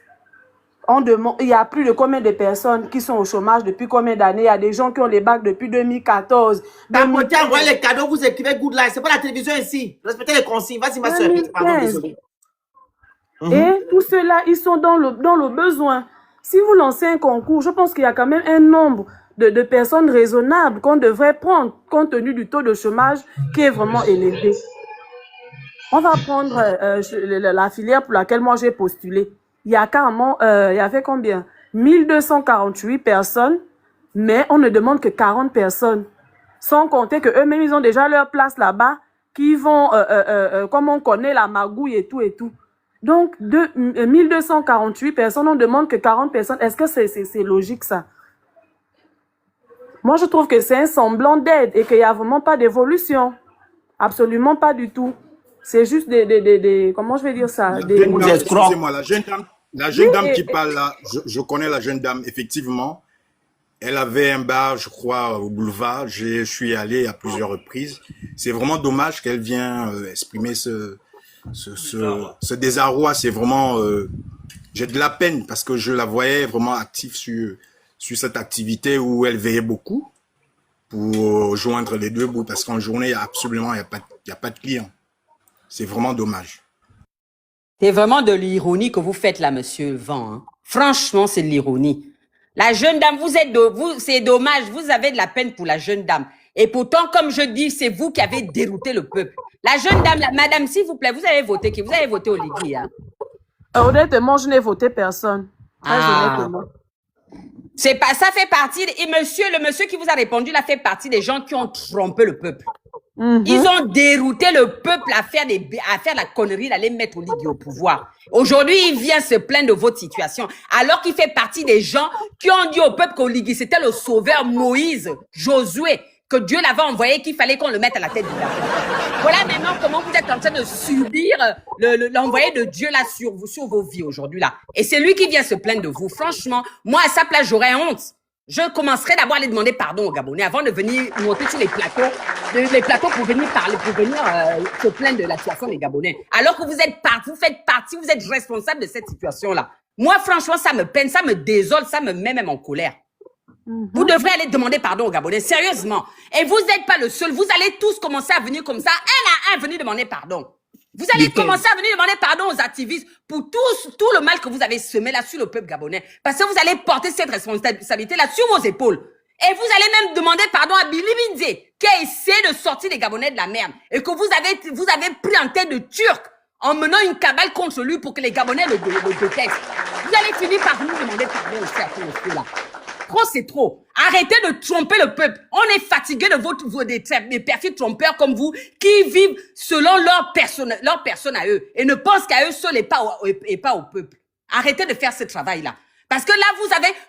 Il y a plus de combien de personnes qui sont au chômage depuis combien d'années? Il y a des gens qui ont les bacs depuis 2014. D'abord, envoyez les cadeaux, vous écrivez good life. C'est pas la télévision ici. Respectez les consignes. Vas-y, ma soeur. Pardon, désolé. Et tous ceux-là, ils sont dans le besoin. Si vous lancez un concours, je pense qu'il y a quand même un nombre de personnes raisonnables qu'on devrait prendre compte tenu du taux de chômage qui est vraiment élevé. On va prendre la filière pour laquelle moi j'ai postulé. Il y a carrément, il y avait combien? 1248 personnes, mais on ne demande que 40 personnes. Sans compter que eux-mêmes, ils ont déjà leur place là-bas, qui vont, comme on connaît, la magouille et tout et tout. Donc, 1248 personnes, on demande que 40 personnes. Est-ce que c'est logique, ça? Moi, je trouve que c'est un semblant d'aide et qu'il n'y a vraiment pas d'évolution. Absolument pas du tout. C'est juste comment je vais dire ça? Excusez-moi, la jeune dame qui parle là, je connais la jeune dame, effectivement. Elle avait un bar, je crois, au boulevard. Je suis allé à plusieurs reprises. C'est vraiment dommage qu'elle vienne exprimer ce désarroi. C'est vraiment... j'ai de la peine parce que je la voyais vraiment active sur cette activité où elle veillait beaucoup pour joindre les deux bouts. Parce qu'en journée, absolument, il n'y a pas de clients. C'est vraiment dommage. C'est vraiment de l'ironie que vous faites là, monsieur Van. Hein. Franchement, c'est de l'ironie. La jeune dame, c'est dommage, vous avez de la peine pour la jeune dame. Et pourtant, comme je dis, c'est vous qui avez dérouté le peuple. La jeune dame, madame, s'il vous plaît, vous avez voté qui? Vous avez voté Oligui, hein? Honnêtement, je n'ai voté personne. Très honnêtement. C'est pas, ça fait partie, et le monsieur qui vous a répondu, là, fait partie des gens qui ont trompé le peuple. Ils ont dérouté le peuple à faire la connerie, d'aller mettre au ligue au pouvoir. Aujourd'hui, il vient se plaindre de votre situation, alors qu'il fait partie des gens qui ont dit au peuple qu'au ligue, c'était le sauveur Moïse, Josué, que Dieu l'avait envoyé, qu'il fallait qu'on le mette à la tête du peuple. Voilà maintenant comment vous êtes en train de subir l'envoyé de Dieu là sur vos vies aujourd'hui là. Et c'est lui qui vient se plaindre de vous. Franchement, moi à sa place, j'aurais honte. Je commencerai d'abord à aller demander pardon aux Gabonais avant de venir monter sur les plateaux pour venir parler, se plaindre de la situation des Gabonais. Alors que vous faites partie, vous êtes responsable de cette situation-là. Moi, franchement, ça me peine, ça me désole, ça me met même en colère. Vous devrez aller demander pardon aux Gabonais, sérieusement. Et vous n'êtes pas le seul. Vous allez tous commencer à venir comme ça, un à un, venir demander pardon. Vous allez commencer à venir demander pardon aux activistes pour tout le mal que vous avez semé là sur le peuple gabonais. Parce que vous allez porter cette responsabilité là sur vos épaules. Et vous allez même demander pardon à Billy Binze, qui a essayé de sortir les Gabonais de la merde. Et que vous avez pris en tête de Turc en menant une cabale contre lui pour que les Gabonais le détestent. Vous allez finir par nous demander pardon aussi à ce monsieur-là. Trop, c'est trop. Arrêtez de tromper le peuple. On est fatigué de des perfides trompeurs comme vous qui vivent selon leur personne à eux et ne pensent qu'à eux seuls et pas au peuple. Arrêtez de faire ce travail-là. Parce que là,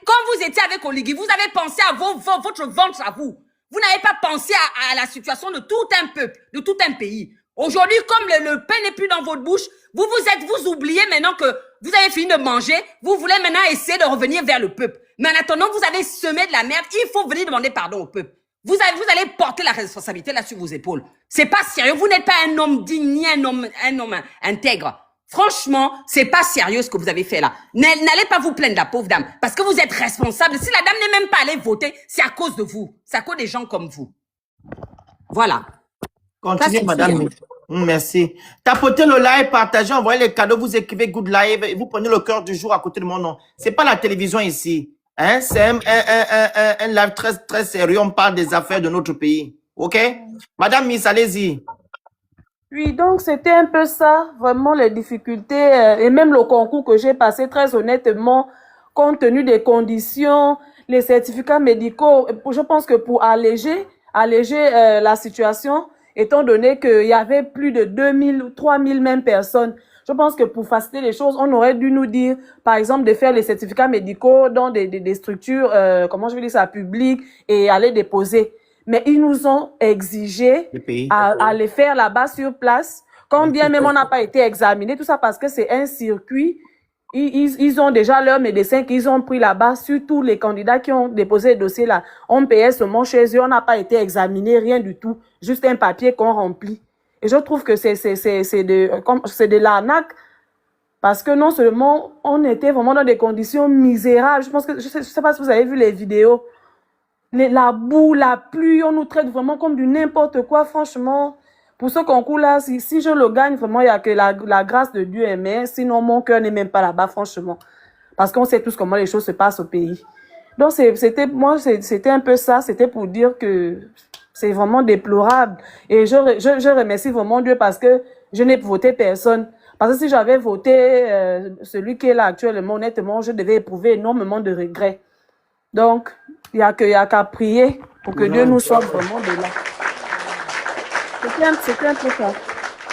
quand vous étiez avec Oligui, vous avez pensé à votre ventre à vous. Vous n'avez pas pensé à la situation de tout un peuple, de tout un pays. Aujourd'hui, comme le pain n'est plus dans votre bouche, vous oubliez maintenant que vous avez fini de manger, vous voulez maintenant essayer de revenir vers le peuple. Mais en attendant, vous avez semé de la merde, il faut venir demander pardon au peuple. Vous allez porter la responsabilité là sur vos épaules. C'est pas sérieux, vous n'êtes pas un homme digne ni un homme intègre. Franchement, c'est pas sérieux ce que vous avez fait là. N'allez pas vous plaindre de la pauvre dame, parce que vous êtes responsable. Si la dame n'est même pas allée voter, c'est à cause de vous. C'est à cause des gens comme vous. Voilà. Continuez, madame. Merci. Tapotez le like, partagez, envoyez les cadeaux, vous écrivez good live et vous prenez le cœur du jour à côté de mon nom. C'est pas la télévision ici. Hein? C'est un live très, très sérieux. On parle des affaires de notre pays. OK? Madame Miss, allez-y. Oui, donc c'était un peu ça, vraiment les difficultés et même le concours que j'ai passé très honnêtement, compte tenu des conditions, les certificats médicaux, je pense que pour alléger la situation, étant donné qu'il y avait plus de 2000 ou 3000 mêmes personnes, je pense que pour faciliter les choses, on aurait dû nous dire, par exemple, de faire les certificats médicaux dans des structures, comment je vais dire ça, publiques et aller déposer. Mais ils nous ont exigé à les faire là-bas sur place. Quand bien même on n'a pas été examiné, tout ça parce que c'est un circuit. Ils ont déjà leurs médecins qu'ils ont pris là-bas sur tous les candidats qui ont déposé le dossier là. On payait seulement chez eux, on n'a pas été examiné, rien du tout. Juste un papier qu'on remplit. Et je trouve que c'est de l'arnaque. Parce que non seulement on était vraiment dans des conditions misérables. Je sais pas si vous avez vu les vidéos. La boue, la pluie, on nous traite vraiment comme du n'importe quoi, franchement. Pour ce concours-là, si je le gagne, vraiment, il n'y a que la grâce de Dieu, mais sinon, mon cœur n'est même pas là-bas, franchement. Parce qu'on sait tous comment les choses se passent au pays. Donc, c'était un peu ça, c'était pour dire que c'est vraiment déplorable. Et je remercie vraiment Dieu parce que je n'ai voté personne. Parce que si j'avais voté celui qui est là actuellement, honnêtement, je devais éprouver énormément de regrets. Donc, il n'y a qu'à prier pour que Dieu nous sorte vraiment de là. C'était un peu ça.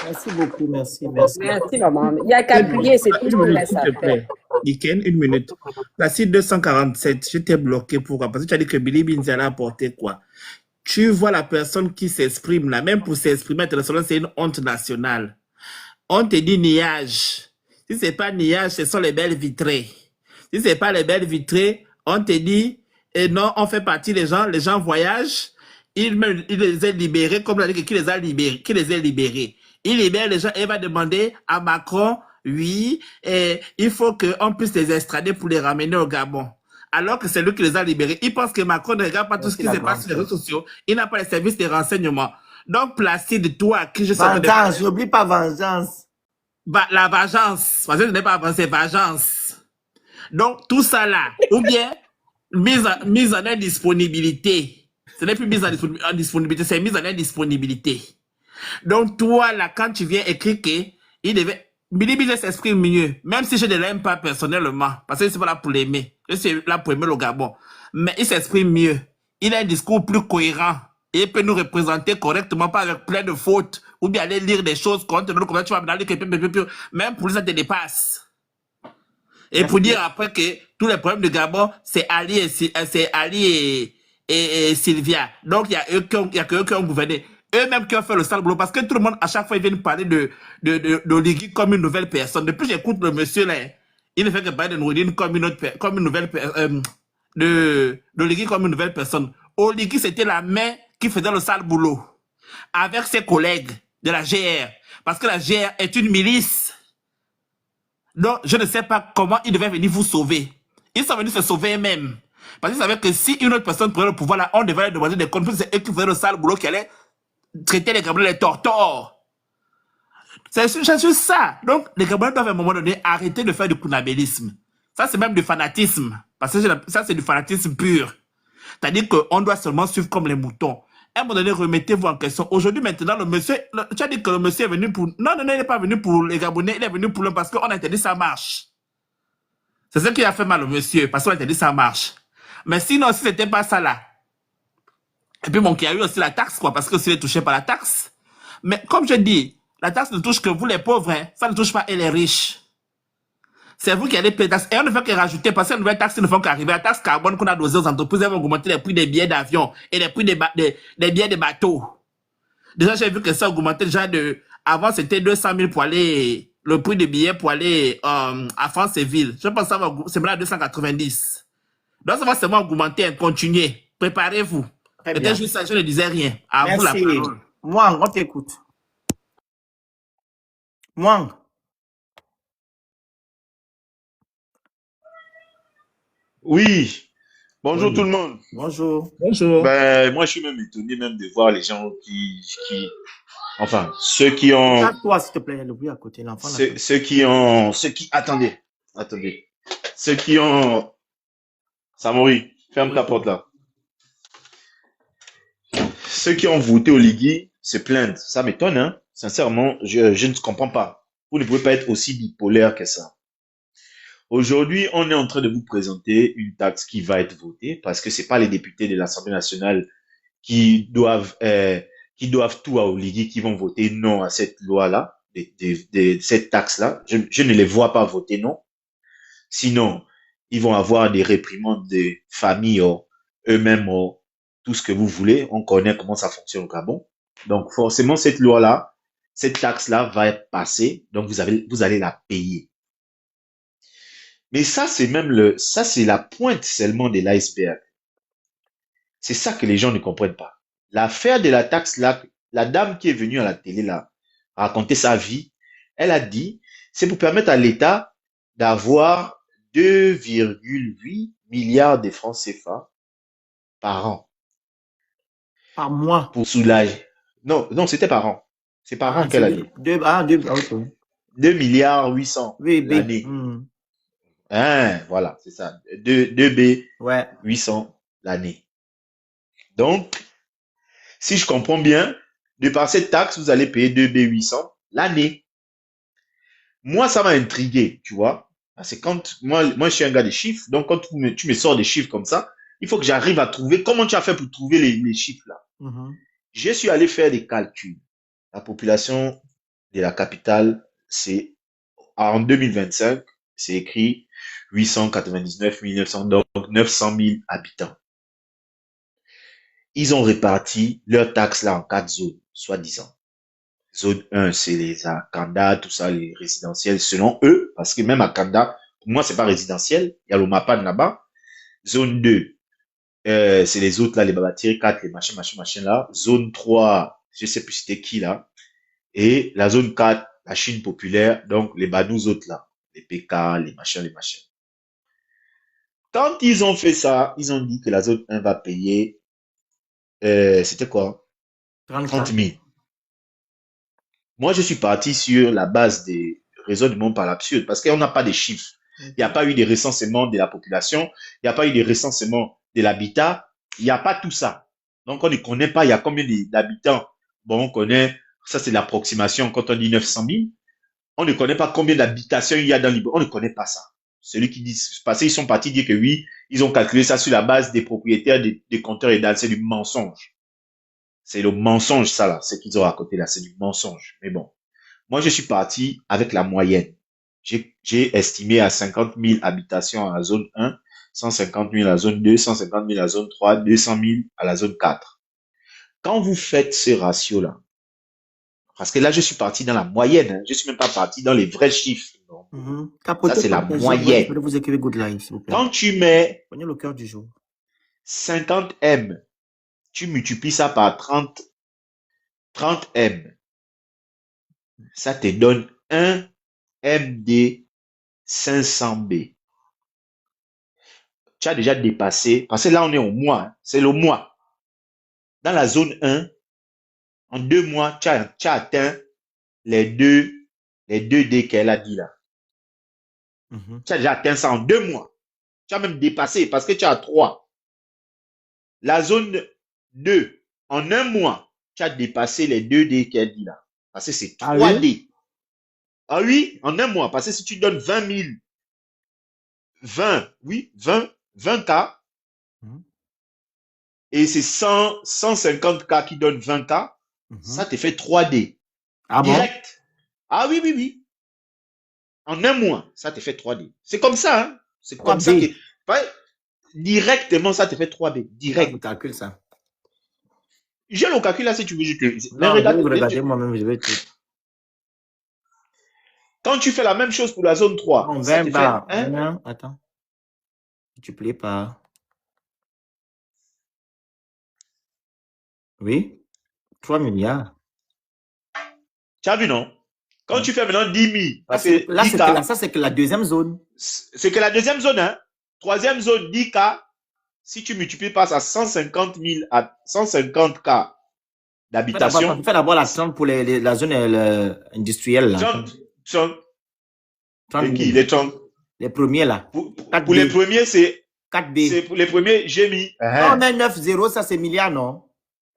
Merci beaucoup, merci. Merci, maman. Il n'y a qu'à prier, c'est tout ce qu'on laisse à faire. Niken, une minute. La site 247, je t'ai bloqué. Pourquoi? Parce que tu as dit que Billy Binze a apporté quoi? Tu vois la personne qui s'exprime là, même pour s'exprimer internationalement, c'est une honte nationale. On te dit niage. Si ce n'est pas niage, ce sont les belles vitrées. Si ce n'est pas les belles vitrées, on te dit, et non, on fait partie des gens voyagent, il les a libérés, comme on a dit qui les a libérés. Il libère les gens et va demander à Macron, oui, et il faut qu'on puisse les extrader pour les ramener au Gabon. Alors que c'est lui qui les a libérés. Il pense que Macron ne regarde pas tout ce qui se passe sur les réseaux sociaux. Il n'a pas les services de renseignement. Donc, Placide, toi, qui je sais pas. Vengeance, n'oublie pas vengeance. La vengeance. Parce que ce n'est pas vengeance, c'est vengeance. Donc, tout ça là, ou bien, mise en indisponibilité. Ce n'est plus mise en disponibilité, c'est mise en indisponibilité. Donc, toi, là, quand tu viens écrire qu'il devait... Bilibi s'exprime mieux, même si je ne l'aime pas personnellement, parce que je suis pas là pour l'aimer. Je suis là pour aimer le Gabon. Mais il s'exprime mieux. Il a un discours plus cohérent. Et il peut nous représenter correctement, pas avec plein de fautes, ou bien aller lire des choses contre nous, comme tu vas me dire, même pour lui, ça te dépasse. Et pour dire après que tous les problèmes de Gabon, c'est Ali et Sylvia. Donc, il y a que eux qui ont gouverné. Eux-mêmes qui ont fait le sale boulot. Parce que tout le monde, à chaque fois, ils viennent parler d'Oligui comme une nouvelle personne. Depuis j'écoute le monsieur là, il ne fait que parler de Noureddine comme une nouvelle personne. D'Oligui comme une nouvelle personne. Oligui, c'était la main qui faisait le sale boulot. Avec ses collègues de la GR. Parce que la GR est une milice. Donc, je ne sais pas comment ils devaient venir vous sauver. Ils sont venus se sauver eux-mêmes. Parce qu'ils savaient que si une autre personne prenait le pouvoir là, on devait leur demander des comptes. C'est eux qui faisaient le sale boulot, qui allaient traiter les Gabonais les tortors. C'est juste ça. Donc, les Gabonais doivent à un moment donné arrêter de faire du kunabélisme. Ça, c'est même du fanatisme. Parce que ça, c'est du fanatisme pur. C'est-à-dire qu'on doit seulement suivre comme les moutons. À un moment donné, remettez-vous en question. Aujourd'hui, maintenant, le monsieur, tu as dit que le monsieur est venu pour... Non, il n'est pas venu pour les Gabonais, il est venu pour le... Parce qu'on a interdit sa marche. C'est ce qui a fait mal au monsieur, parce qu'on a interdit sa marche. Mais sinon, si c'était pas ça là... Et puis bon, qu'il y a eu aussi la taxe, quoi, parce que s'il est touché par la taxe. Mais comme je dis, la taxe ne touche que vous les pauvres, hein. Ça ne touche pas les riches. C'est vous qui allez payer la taxe. Et on ne fait que rajouter, parce que les nouvelles taxes ne font qu'arriver. La taxe carbone qu'on a dosée aux entreprises, elles vont augmenter les prix des billets d'avion et les prix des billets des bateaux. Déjà, j'ai vu que ça a augmenté déjà de... Avant, c'était 200 000 pour aller... Le prix des billets pour aller à France-et-Ville. Je pense que ça va... C'est maintenant 290. Donc, ça va seulement augmenter, continuer. Préparez-vous. C'était juste ça, je ne disais rien. À vous la parole. Moi, on t'écoute. Moi. Oui, bonjour tout le monde. Bonjour. Bonjour. Ben, moi, je suis même étonné même de voir les gens enfin, ceux qui ont, Toi, s'il te plaît, le bruit à côté, l'enfant. attendez, ceux qui ont, Samori, ferme ta porte là. Ceux qui ont voté au Ligui se plaignent. Ça m'étonne, hein. Sincèrement, je ne comprends pas. Vous ne pouvez pas être aussi bipolaire que ça. Aujourd'hui, on est en train de vous présenter une taxe qui va être votée parce que c'est pas les députés de l'Assemblée nationale qui doivent tout à Oligui qui vont voter non à cette loi-là, cette taxe-là. Je ne les vois pas voter non. Sinon, ils vont avoir des réprimandes de famille, eux-mêmes, tout ce que vous voulez. On connaît comment ça fonctionne au Gabon. Donc, forcément, cette loi-là, cette taxe-là va être passée. Donc, vous allez la payer. Mais ça, c'est la pointe seulement de l'iceberg. C'est ça que les gens ne comprennent pas. L'affaire de la taxe là, la dame qui est venue à la télé là, raconter sa vie, elle a dit, c'est pour permettre à l'État d'avoir 2,8 milliards de francs CFA par an. Par mois. Pour soulager. Non, c'était par an. C'est par an qu'elle a dit. 2 milliards 800 l'année. Hein, voilà, c'est ça. 2B, ouais. 800 l'année. Donc, si je comprends bien, de par cette taxe, vous allez payer 2B 800 l'année. Moi, ça m'a intrigué, tu vois. C'est quand, moi, je suis un gars des chiffres. Donc, quand tu me sors des chiffres comme ça, il faut que j'arrive à trouver, comment tu as fait pour trouver les chiffres là. Je suis allé faire des calculs. La population de la capitale, c'est, en 2025, c'est écrit 899 900, donc 900 000 habitants. Ils ont réparti leurs taxes là en 4 zones, soi-disant. Zone 1, c'est les Akanda, tout ça, les résidentiels, selon eux, parce que même Akanda, pour moi, c'est pas résidentiel, il y a le Mapan là-bas. Zone 2, c'est les autres là, les Babatiri 4, les machin là. Zone 3, je sais plus c'était qui là. Et la zone 4, la Chine populaire, donc les Banous autres là, les PK, les machins. Quand ils ont fait ça, ils ont dit que la zone 1 va payer, c'était quoi? 30 000. Moi, je suis parti sur la base des raisonnements par l'absurde, parce qu'on n'a pas de chiffres. Il n'y a pas eu de recensement de la population, il n'y a pas eu de recensement de l'habitat, il n'y a pas tout ça. Donc, on ne connaît pas, il y a combien d'habitants. Bon, on connaît, ça c'est l'approximation, quand on dit 900 000, On ne connaît pas combien d'habitations il y a dans l'Ibo. On ne connaît pas ça. Celui qui dit, parce qu'ils sont partis dire que oui, ils ont calculé ça sur la base des propriétaires des compteurs et c'est du mensonge. C'est le mensonge, ça, là. Ce qu'ils ont raconté, là, c'est du mensonge. Mais bon. Moi, je suis parti avec la moyenne. J'ai estimé à 50 000 habitations à la zone 1, 150 000 à la zone 2, 150 000 à la zone 3, 200 000 à la zone 4. Quand vous faites ce ratio-là, parce que là, je suis parti dans la moyenne, hein, je suis même pas parti dans les vrais chiffres. Non. Ça, c'est la moyenne. Vous écrivez Good Life, s'il vous plaît. Quand tu mets Prenez le cœur du jour. 50 M, tu multiplies ça par 30 M. Ça te donne 1 MD 500B. Tu as déjà dépassé, parce que là, on est au mois, hein, c'est le mois. Dans la zone 1, en 2 mois, tu as atteint les deux D qu'elle a dit là. Tu as déjà atteint ça en 2 mois. Tu as même dépassé parce que tu as 3. La zone 2, en 1 mois, tu as dépassé les 2 D qu'elle dit là. Parce que c'est 3 D. Ah oui, en 1 mois. Parce que si tu donnes 20 000, 20 K, et c'est 150 K qui donne 20 K, ça te fait 3D. Ah direct. Bon? Ah oui, oui, oui. En 1 mois, ça te fait 3D. C'est comme ça, hein. C'est comme ça que... Directement, ça te fait 3D. Direct. Je calcule ça. J'ai le calcul là, si tu veux. Non, regardez moi-même, je vais tout. Quand tu fais la même chose pour la zone 3, Non, ça te fait... Hein? Attends. Tu plais pas. Oui. 3 milliards. Tu as vu, non? Quand tu fais maintenant 10 000, là, c'est que la deuxième zone. C'est que la deuxième zone, hein. Troisième zone, 10 K. Si tu multiplies par ça, 150 000 à 150 K d'habitation. Fais d'abord la zone pour la zone industrielle. Là. 30. Qui? Les 30. Les premiers, là. Pour les premiers, c'est 4B. C'est pour les premiers, j'ai mis. On met 9-0, ça c'est milliard, non?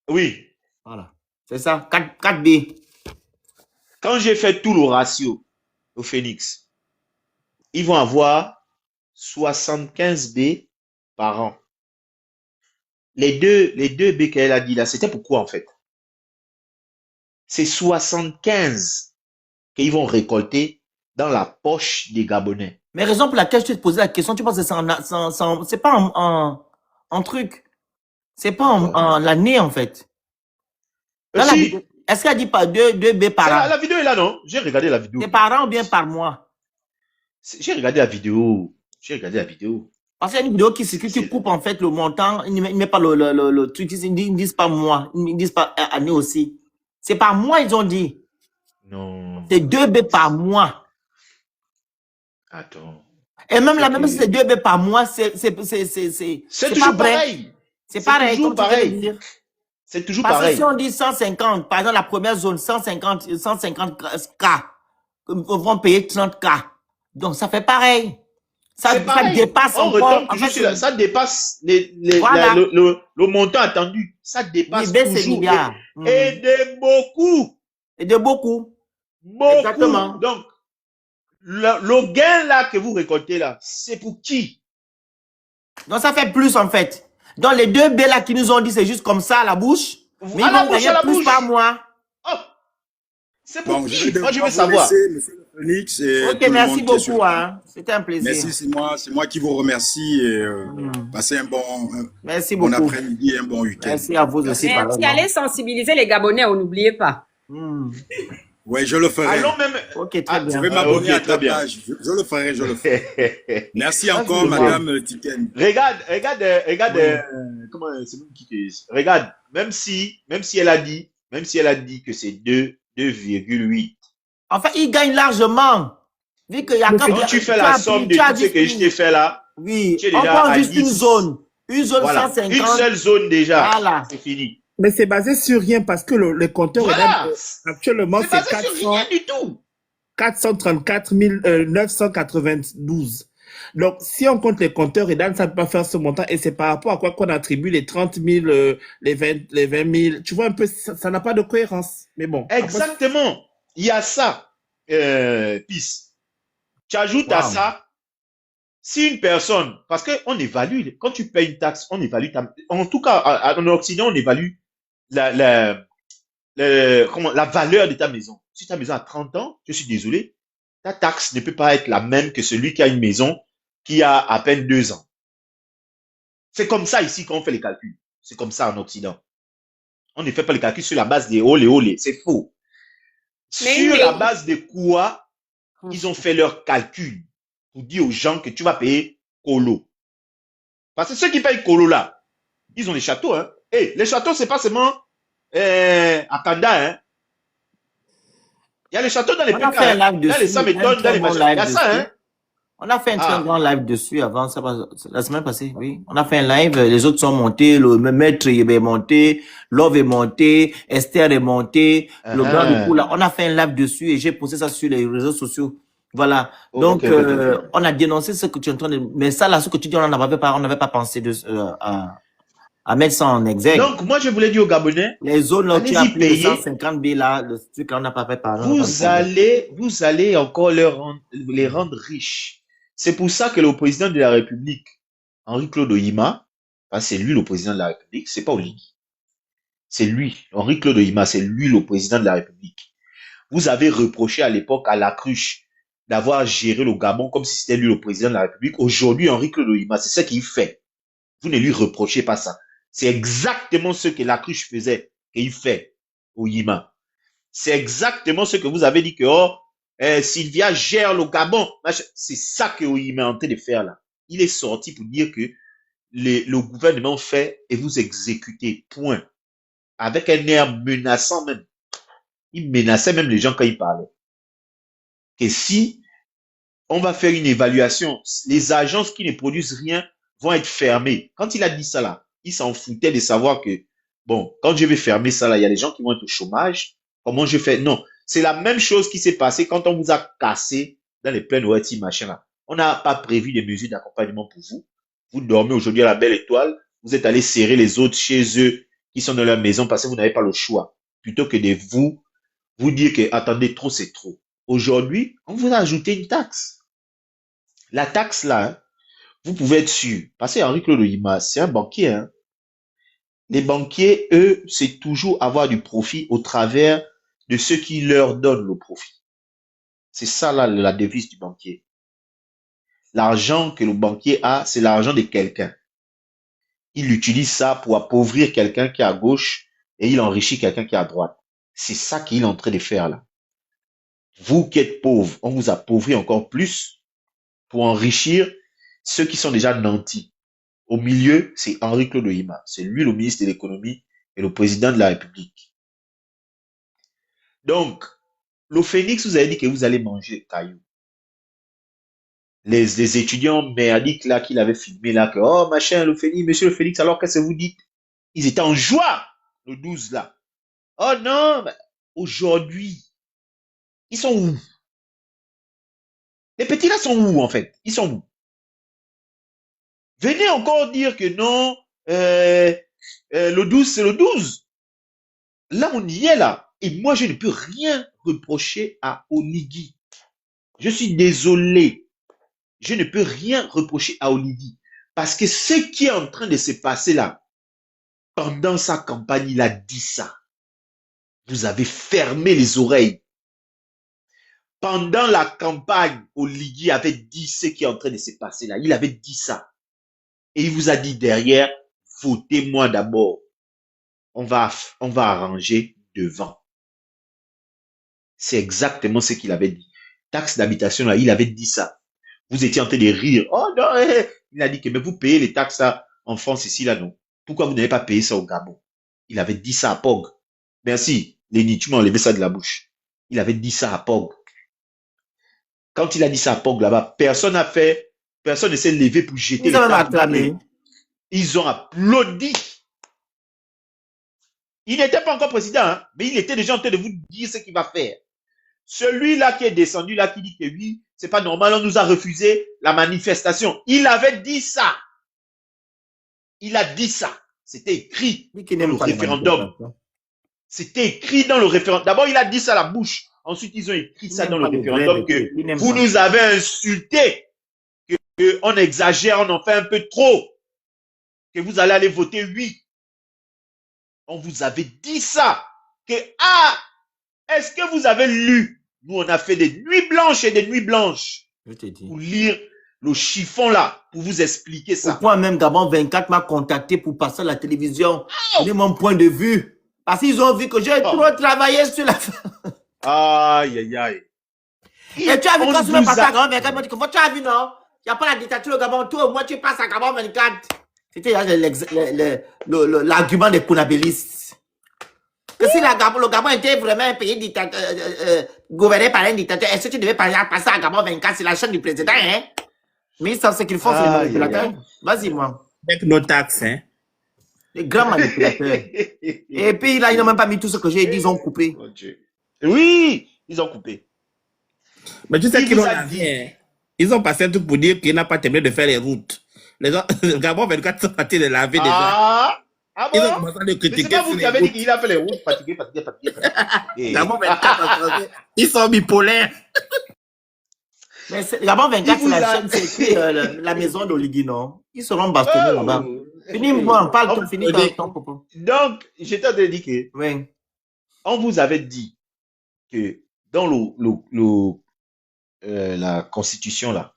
Oui. Voilà. C'est ça. 4B. Quand j'ai fait tout le ratio au Phoenix, ils vont avoir 75 B par an. Les deux B qu'elle a dit là, c'était pourquoi en fait? C'est 75 qu'ils vont récolter dans la poche des Gabonais. Mais raison pour laquelle je te posais la question, tu penses que c'est pas en truc. C'est pas en l'année en fait. Est-ce qu'elle dit pas 2 B par an? La vidéo est là, non? J'ai regardé la vidéo. C'est par an ou bien par mois? J'ai regardé la vidéo. Parce qu'il y a une vidéo qui coupe en fait le montant, il ne met pas le truc, ils ne disent pas mois, ils ne disent pas année aussi. C'est par mois, ils ont dit. Non. C'est 2 B par mois. Attends. Et même là, même si c'est 2 B par mois, c'est toujours pareil. C'est pareil. Toujours pareil. C'est toujours pareil. Parce que si on dit 150, par exemple, la première zone, 150 K, ils vont payer 30 K. Donc, ça fait pareil. Ça dépasse encore. En fait, ça dépasse le montant attendu. Ça dépasse toujours. Et de beaucoup. Et de beaucoup. Beaucoup. Exactement. Donc, le gain là que vous récoltez là, c'est pour qui? Donc, ça fait plus en fait. Donc, les 2 B là qui nous ont dit c'est juste comme ça à la bouche. Mais ils vont gagner plus par mois. Oh. C'est pour Bon, qui? Moi, je veux savoir. Monsieur le Phoenix, et ok, merci beaucoup. Hein. C'était un plaisir. Merci, c'est moi qui vous remercie. Et, passez un bon après-midi, un bon week-end. Merci à vous aussi. Merci, allez sensibiliser les Gabonais, n'oubliez pas. Oui, je le ferai. Allons même. Ok, très bien. Je vais m'abonner à ta page. Je le ferai. Merci encore, Madame Tiken. Regarde, comment c'est qui regarde, même si elle a dit que c'est 2,8. En fait, il gagne largement. Vu que quand tu fais la somme de tout ce que je t'ai fait là, oui, tu es on déjà prend à juste 10. une zone. Une zone voilà. 150. Une seule zone déjà. Voilà. C'est fini. Mais c'est basé sur rien parce que le compteur actuellement c'est basé sur rien du tout. 434 992. Donc, si on compte les compteurs EDAN, ça ne peut pas faire ce montant et c'est par rapport à quoi qu'on attribue les 30 000, les 20 000. Tu vois un peu, ça n'a pas de cohérence. Mais bon. Exactement. Il y a ça. PIS. Tu ajoutes à Wow. ça, si une personne, parce qu'on évalue, quand tu payes une taxe, on évalue, en tout cas, en Occident, on évalue la valeur de ta maison. Si ta maison a 30 ans, je suis désolé, ta taxe ne peut pas être la même que celui qui a une maison qui a à peine 2 ans. C'est comme ça ici qu'on fait les calculs. C'est comme ça en Occident. On ne fait pas les calculs sur la base des olé. C'est faux. Sur la base de quoi ils ont fait leurs calculs pour dire aux gens que tu vas payer colo. Parce que ceux qui payent colo là, ils ont les châteaux. Hein. Et les châteaux, c'est pas seulement à Kanda. Hein. Il y a les châteaux dans les On a fait un live dans les dessus, Samétones, dans les machins. Il y a ça, hein. On a fait un très grand live dessus avant, ça, la semaine passée, oui. On a fait un live, les autres sont montés, le maître est monté, Love est monté, Esther est monté, le grand du coup là. On a fait un live dessus et j'ai posté ça sur les réseaux sociaux. Voilà. Donc, on a dénoncé ce que tu es en train de, mais ça là, ce que tu dis, on n'avait pas pensé à mettre ça en exergue. Donc, moi, je voulais dire aux Gabonais, les zones là, tu as payé 150 B là, le truc là, on n'a pas fait par vous allez encore les rendre riches. C'est pour ça que le président de la République, Henri-Claude Oyima, c'est lui le président de la République, c'est pas Oligui. C'est lui, Henri-Claude Oyima, c'est lui le président de la République. Vous avez reproché à l'époque à la cruche d'avoir géré le Gabon comme si c'était lui le président de la République. Aujourd'hui, Henri-Claude Oyima, c'est ce qu'il fait. Vous ne lui reprochez pas ça. C'est exactement ce que la cruche faisait et il fait, Oyima. C'est exactement ce que vous avez dit que Sylvia gère le Gabon. C'est ça que Oyima est en train de faire là. Il est sorti pour dire que le gouvernement fait et vous exécutez. Point. Avec un air menaçant même. Il menaçait même les gens quand il parlait. Que si on va faire une évaluation, les agences qui ne produisent rien vont être fermées. Quand il a dit ça là, il s'en foutait de savoir que, bon, quand je vais fermer ça là, il y a des gens qui vont être au chômage. Comment je fais? Non. C'est la même chose qui s'est passé quand on vous a cassé dans les plaines Ouati, machin là. On n'a pas prévu des mesures d'accompagnement pour vous. Vous dormez aujourd'hui à la belle étoile. Vous êtes allé serrer les autres chez eux qui sont dans leur maison parce que vous n'avez pas le choix. Plutôt que de vous dire que, attendez, trop c'est trop. Aujourd'hui, on vous a ajouté une taxe. La taxe là, hein, vous pouvez être sûr. Parce que Henri-Claude Oyima, c'est un banquier. Hein. Les banquiers, eux, c'est toujours avoir du profit au travers de ceux qui leur donnent le profit. C'est ça là, la devise du banquier. L'argent que le banquier a, c'est l'argent de quelqu'un. Il utilise ça pour appauvrir quelqu'un qui est à gauche et il enrichit quelqu'un qui est à droite. C'est ça qu'il est en train de faire là. Vous qui êtes pauvres, on vous appauvrit encore plus pour enrichir ceux qui sont déjà nantis. Au milieu, c'est Henri-Claude Oyima. C'est lui le ministre de l'économie et le président de la République. Donc, le Phénix, vous avez dit que vous allez manger les cailloux. Les étudiants merdiques là qu'il avait filmé là, que oh machin, le Phénix, monsieur le Phénix, alors qu'est-ce que vous dites? Ils étaient en joie, le 12 là. Oh non, aujourd'hui, ils sont où? Les petits là sont où en fait? Ils sont où? Venez encore dire que non, le 12 c'est le 12. Là on y est là. Et moi je ne peux rien reprocher à Oligui. Je suis désolé. Je ne peux rien reprocher à Oligui. Parce que ce qui est en train de se passer là, pendant sa campagne, il a dit ça. Vous avez fermé les oreilles. Pendant la campagne, Oligui avait dit ce qui est en train de se passer là. Il avait dit ça. Et il vous a dit derrière, votez-moi d'abord. On va arranger devant. C'est exactement ce qu'il avait dit. Taxe d'habitation là, il avait dit ça. Vous étiez en train de rire. Oh non, il a dit que mais vous payez les taxes là, en France ici là non. Pourquoi vous n'avez pas payé ça au Gabon? Il avait dit ça à Pog. Merci, Léni, tu m'as enlevé ça de la bouche. Il avait dit ça à Pog. Quand il a dit ça à Pog là-bas, personne ne s'est levé pour jeter les taxes. Ils ont applaudi. Il n'était pas encore président, hein, mais il était déjà en train de vous dire ce qu'il va faire. Celui-là qui est descendu, là, qui dit que oui, c'est pas normal, on nous a refusé la manifestation. Il avait dit ça. Il a dit ça. C'était écrit dans le référendum. C'était écrit dans le référendum. D'abord, il a dit ça à la bouche. Ensuite, ils ont écrit ça Ils dans le n'aiment pas les référendum vrais, que ils n'aiment vous pas. nous avez insultés, que on exagère, on en fait un peu trop, que vous allez aller voter oui. On vous avait dit ça. Que, est-ce que vous avez lu? Nous, on a fait des nuits blanches et des nuits blanches Je te dis. pour lire le chiffon là, pour vous expliquer Au ça. point même, Gabon 24 m'a contacté pour passer à la télévision. Donner mon point de vue. Parce qu'ils ont vu que j'ai trop travaillé sur la... Aïe, aïe, aïe. Et tu as vu On quand je me vous passe a- à Gabon 24, ils m'ont dit que tu as vu, non? Il n'y a pas la dictature au Gabon. Toi, au moins, tu passes à Gabon 24. C'était l'argument des Kounabélistes. Que si le Gabon était vraiment un pays gouverné par un dictateur, est-ce que tu devais passer à Gabon 24 sur la chaîne du président, hein? Mais ils savent ce qu'ils font, c'est les Aïe, manipulateurs. aïe, Vas-y, moi. Avec nos taxes, hein. Les grands manipulateurs. Et puis là, ils n'ont même pas mis tout ce que j'ai dit, ils ont coupé. Mon Dieu. Oui, ils ont coupé. Mais tu sais Il qu'ils vous ont a la dit. vie, hein. Ils ont passé un truc pour dire qu'il n'a pas terminé de faire les routes. Les gens, le Gabon 24 sont partis de laver déjà. Ah Ils ont bon? commencé à le Mais c'est critiquer pas sur vous qui les avez dit routes. qu'il a fait les routes fatigué. Et- Gabon 24, ils sont bipolaires. Mais Gabon 24, c'est Il la vous a- chaîne, c'est la maison d'Oligui, non? Ils seront bastonnés là-bas. Finis, moi, parle, Oh, finis ton propos. Donc, j'étais en train de dire que Oui. on vous avait dit que dans la constitution là,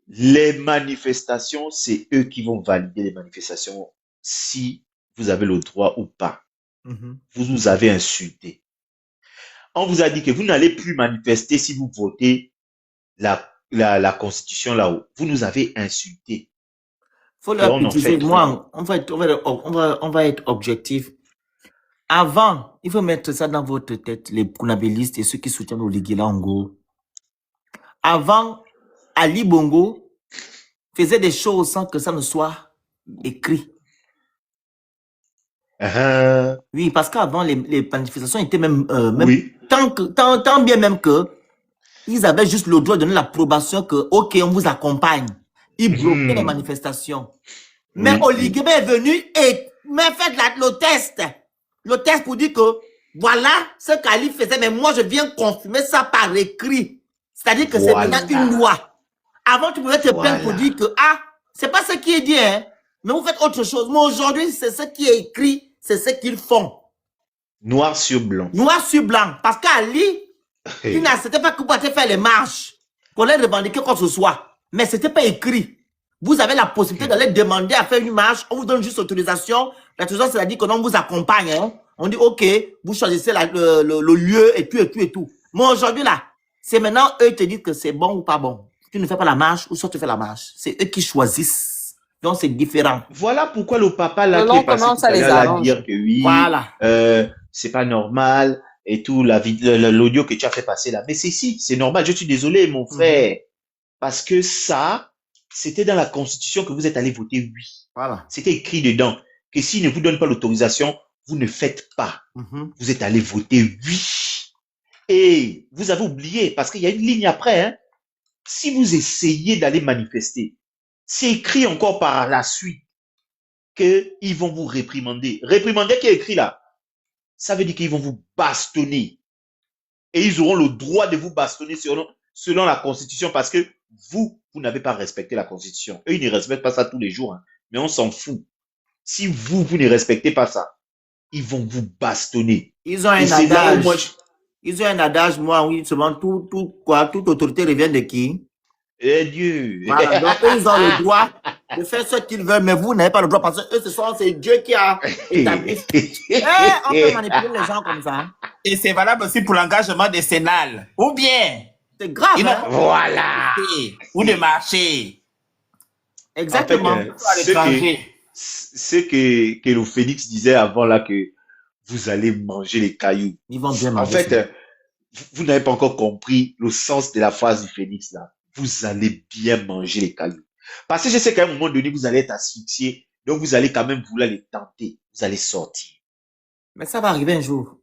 les manifestations, c'est eux qui vont valider les manifestations si vous avez le droit ou pas. Mhm. Vous nous avez insulté. On vous a dit que vous n'allez plus manifester si vous votez la constitution là-haut. Vous nous avez insulté. Faut Et leur on en préciser, fait moi, on va être objectif. Avant, il faut mettre ça dans votre tête, les Kounabélistes et ceux qui soutiennent Oligui là, en gros. Avant, Ali Bongo faisait des choses sans que ça ne soit écrit. Oui, parce qu'avant, les manifestations étaient même, Oui. tant bien même que ils avaient juste le droit de donner l'approbation que, ok, on vous accompagne. Ils bloquaient les manifestations. Mais Oui. Oligui est venu et m'a fait le test. Le test pour dire que, voilà ce qu'Ali faisait, mais moi, je viens confirmer ça par écrit. C'est-à-dire que c'est Voilà. maintenant une loi. Avant, tu pouvais te plaindre pour Voilà. dire que, c'est pas ce qui est dit, hein, mais vous faites autre chose. Mais aujourd'hui, c'est ce qui est écrit, c'est ce qu'ils font. Noir sur blanc. Noir sur blanc. Parce qu'Ali, il n'acceptait pas que vous partiez faire les marches, qu'on les revendiquer quoi que ce soit. Mais c'était pas écrit. Vous avez la possibilité d'aller demander à faire une marche, on vous donne juste autorisation. L'autorisation, c'est-à-dire que l'on vous accompagne, hein. On dit, ok, vous choisissez le lieu et tout, et tout, et tout. Mais aujourd'hui, là, c'est maintenant, eux, ils te disent que c'est bon ou pas bon. Tu ne fais pas la marche, ou soit tu fais la marche. C'est eux qui choisissent. Donc, c'est différent. Voilà pourquoi le papa là Selon qui est passé comment tout ça à les l'heure là arrange. dire que oui, Voilà. c'est pas normal et tout, l'audio que tu as fait passer là. Mais c'est normal, je suis désolé mon frère. Parce que ça, c'était dans la constitution que vous êtes allé voter oui. Voilà. C'était écrit dedans que s'il ne vous donne pas l'autorisation, vous ne faites pas. Vous êtes allé voter oui. Et vous avez oublié, parce qu'il y a une ligne après, hein. Si vous essayez d'aller manifester, c'est écrit encore par la suite qu'ils vont vous réprimander. Réprimander qui est écrit là, ça veut dire qu'ils vont vous bastonner. Et ils auront le droit de vous bastonner selon la Constitution parce que vous n'avez pas respecté la Constitution. Eux, ils ne respectent pas ça tous les jours, hein. Mais on s'en fout. Si vous ne respectez pas ça, ils vont vous bastonner. Ils ont un Et c'est là où adage. moi, Ils ont un adage, moi, oui, souvent, toute autorité revient de qui? Eh Dieu. Voilà, donc eux, ils ont le droit de faire ce qu'ils veulent, mais vous n'avez pas le droit parce que eux, c'est Dieu qui a établi. On peut manipuler les gens comme ça. Et c'est valable aussi pour l'engagement décennal. Ou bien, C'est grave, ils hein? n'ont Voilà. ou de marcher. Exactement. En fait, ce que le Phénix disait avant là, que vous allez manger les cailloux. Ils vont bien En manger. fait, vous n'avez pas encore compris le sens de la phrase du Phénix là. Vous allez bien manger les cailloux. Parce que je sais qu'à un moment donné, vous allez être asphyxié. Donc, vous allez quand même vouloir les tenter. Vous allez sortir. Mais ça va arriver un jour.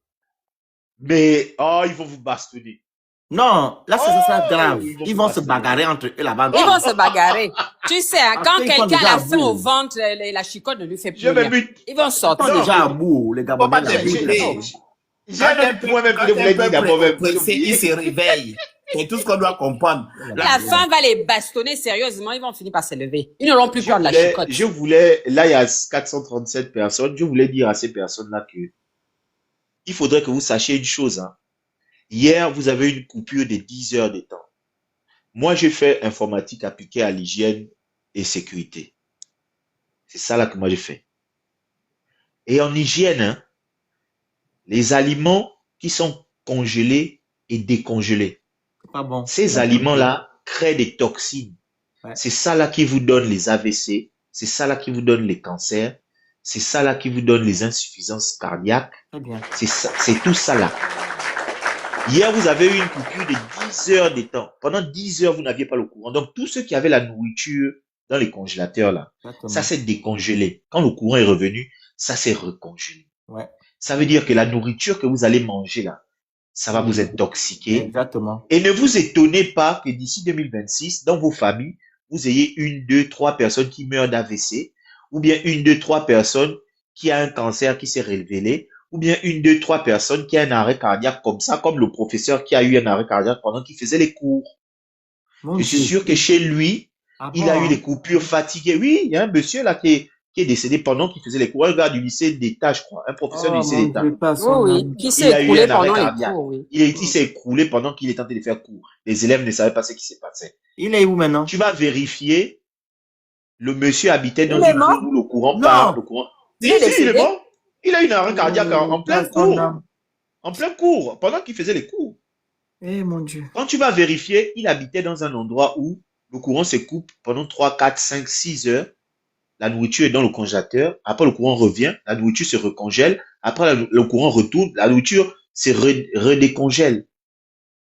Mais, ils vont vous bastonner. Non, là, c'est ça grave. ils vont Ils vont se se bagarrer entre eux là-bas. Ils vont se bagarrer. Tu sais, hein, quand Après, ils sont quelqu'un a déjà la faim à au bout. ventre, la chicotte ne lui fait plus Je me rien. bute. Ils vont Ils sortir. sont déjà à bout, les Faut pas Gabonais. te là. buter. J'ai un autre point même que je voulais dire d'abord même. Pressé, il se réveille. C'est tout ce qu'on doit comprendre. La fin va les bastonner sérieusement, ils vont finir par se lever. Ils n'auront plus peur de la chicotte. Je voulais, là il y a 437 personnes, je voulais dire à ces personnes-là que il faudrait que vous sachiez une chose. Hein. Hier, vous avez une coupure de 10 heures de temps. Moi, j'ai fait informatique appliquée à l'hygiène et sécurité. C'est ça là que moi j'ai fait. Et en hygiène, hein, les aliments qui sont congelés et décongelés, Pas bon. ces aliments-là créent des toxines. Ouais. C'est ça là qui vous donne les AVC, c'est ça là qui vous donne les cancers, c'est ça là qui vous donne les insuffisances cardiaques. Très bien. C'est tout ça là. Hier, vous avez eu une coupure de 10 heures de temps. Pendant 10 heures, vous n'aviez pas le courant. Donc, tous ceux qui avaient la nourriture dans les congélateurs là, Exactement. ça s'est décongelé. Quand le courant est revenu, ça s'est recongelé. Ouais. Ça veut dire que la nourriture que vous allez manger là, ça va vous intoxiquer. Exactement. Et ne vous étonnez pas que d'ici 2026, dans vos familles, vous ayez 1, 2, 3 personnes qui meurent d'AVC, ou bien 1, 2, 3 personnes qui a un cancer qui s'est révélé, ou bien 1, 2, 3 personnes qui a un arrêt cardiaque comme ça, comme le professeur qui a eu un arrêt cardiaque pendant qu'il faisait les cours. Mon Je suis Dieu. sûr que chez lui, il a eu des coupures fatiguées. Oui, il y a un monsieur là qui est décédé pendant qu'il faisait les cours. Un gars du lycée d'État, je crois. Un professeur du lycée d'État. Oui, qui Il s'est a eu écoulé un arrêt pendant les cardiaque. cours, oui. Il s'est écroulé pendant qu'il est tenté de faire cours. Les élèves ne savaient pas ce qui s'est passé. Il est où maintenant? Tu vas vérifier. Le monsieur habitait dans Il est une mort? zone où le courant Non. part. Le courant. Il est Si, il décédé? est mort. Il a eu un arrêt cardiaque en plein cours. âme. En plein cours, pendant qu'il faisait les cours. Eh mon Dieu. Quand tu vas vérifier, il habitait dans un endroit où le courant se coupe pendant 3, 4, 5, 6 heures. La nourriture est dans le congélateur. Après, le courant revient. La nourriture se recongèle. Après, le courant retourne. La nourriture se redécongèle.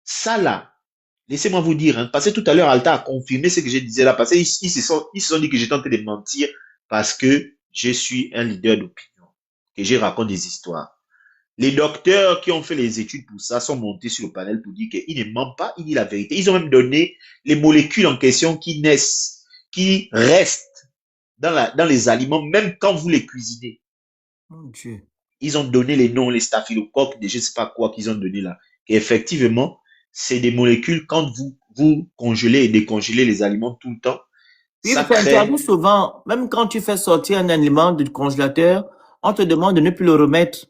Ça, là, laissez-moi vous dire, hein, parce que tout à l'heure, Alta a confirmé ce que je disais là, parce qu'ils se sont dit que j'étais en train de mentir parce que je suis un leader d'opinion, que je raconte des histoires. Les docteurs qui ont fait les études pour ça sont montés sur le panel pour dire qu'ils ne mentent pas, ils disent la vérité. Ils ont même donné les molécules en question qui naissent, qui restent dans les aliments, même quand vous les cuisinez. Mon Dieu. Ils ont donné les noms, les staphylocoques, je ne sais pas quoi qu'ils ont donné là. Et effectivement, c'est des molécules, quand vous congelez et décongelez les aliments tout le temps, Oui, ça c'est crée... interdit souvent. Même quand tu fais sortir un aliment du congélateur, on te demande de ne plus le remettre.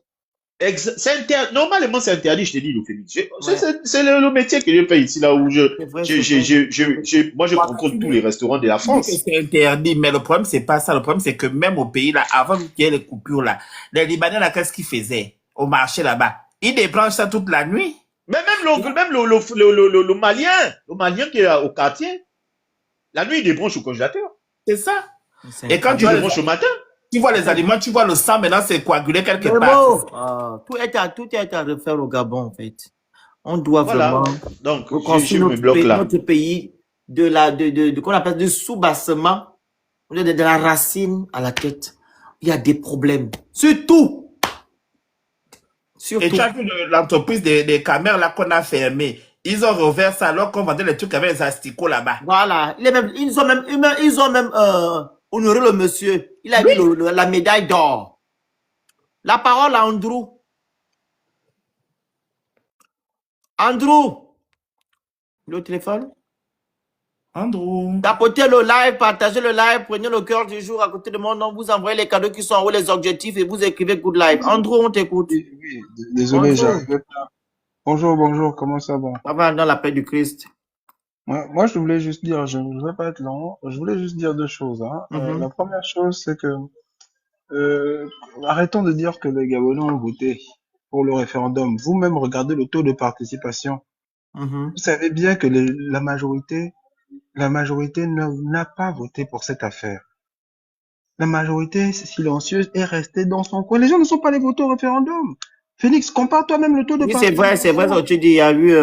Normalement, c'est interdit, je te dis, le Félix. Ouais. C'est le métier que je fais ici, là où C'est vrai, c'est vrai. moi, je contrôle tous les restaurants de la Tu dis que France. c'est interdit, mais le problème, c'est pas ça. Le problème, c'est que même au pays, là, avant qu'il y ait les coupures, là, les Libanais, là, qu'est-ce qu'ils faisaient au marché, là-bas? Ils débranchent ça toute la nuit. Mais même le Malien qui est au quartier, la nuit, il débranche au congélateur. C'est ça. Et quand tu débranches au matin, tu vois les aliments, tu vois le sang, maintenant, c'est coagulé quelque part. Tout est à refaire au Gabon, en fait. On doit vraiment donc, reconstruire notre pays qu'on appelle de sous-bassement, de la racine à la tête. Il y a des problèmes. Surtout. Et tu as vu l'entreprise des caméras là qu'on a fermée. Ils ont rouvert ça alors qu'on vendait les trucs avec les asticots là-bas. Voilà. Ils ont même honoré le monsieur. Il a eu la médaille d'or. La parole à Andrew. Andrew. Le téléphone. Andrew. Tapotez le live, partagez le live, prenez le cœur du jour à côté de mon nom, vous envoyez les cadeaux qui sont en haut, les objectifs et vous écrivez good live. Andrew, on t'écoute. Oui, désolé, j'arrivais pas. Bonjour, comment ça va? Ça va dans la paix du Christ. Moi, je voulais juste dire, je ne vais pas être long, je voulais juste dire deux choses. Hein. La première chose, c'est que arrêtons de dire que les Gabonais ont voté pour le référendum. Vous-même, regardez le taux de participation. Vous savez bien que la majorité n'a pas voté pour cette affaire. La majorité silencieuse est restée dans son coin. Les gens ne sont pas allés voter au référendum. Félix, compare toi-même le taux de participation. Oui, c'est vrai ce que tu dis. Il y a eu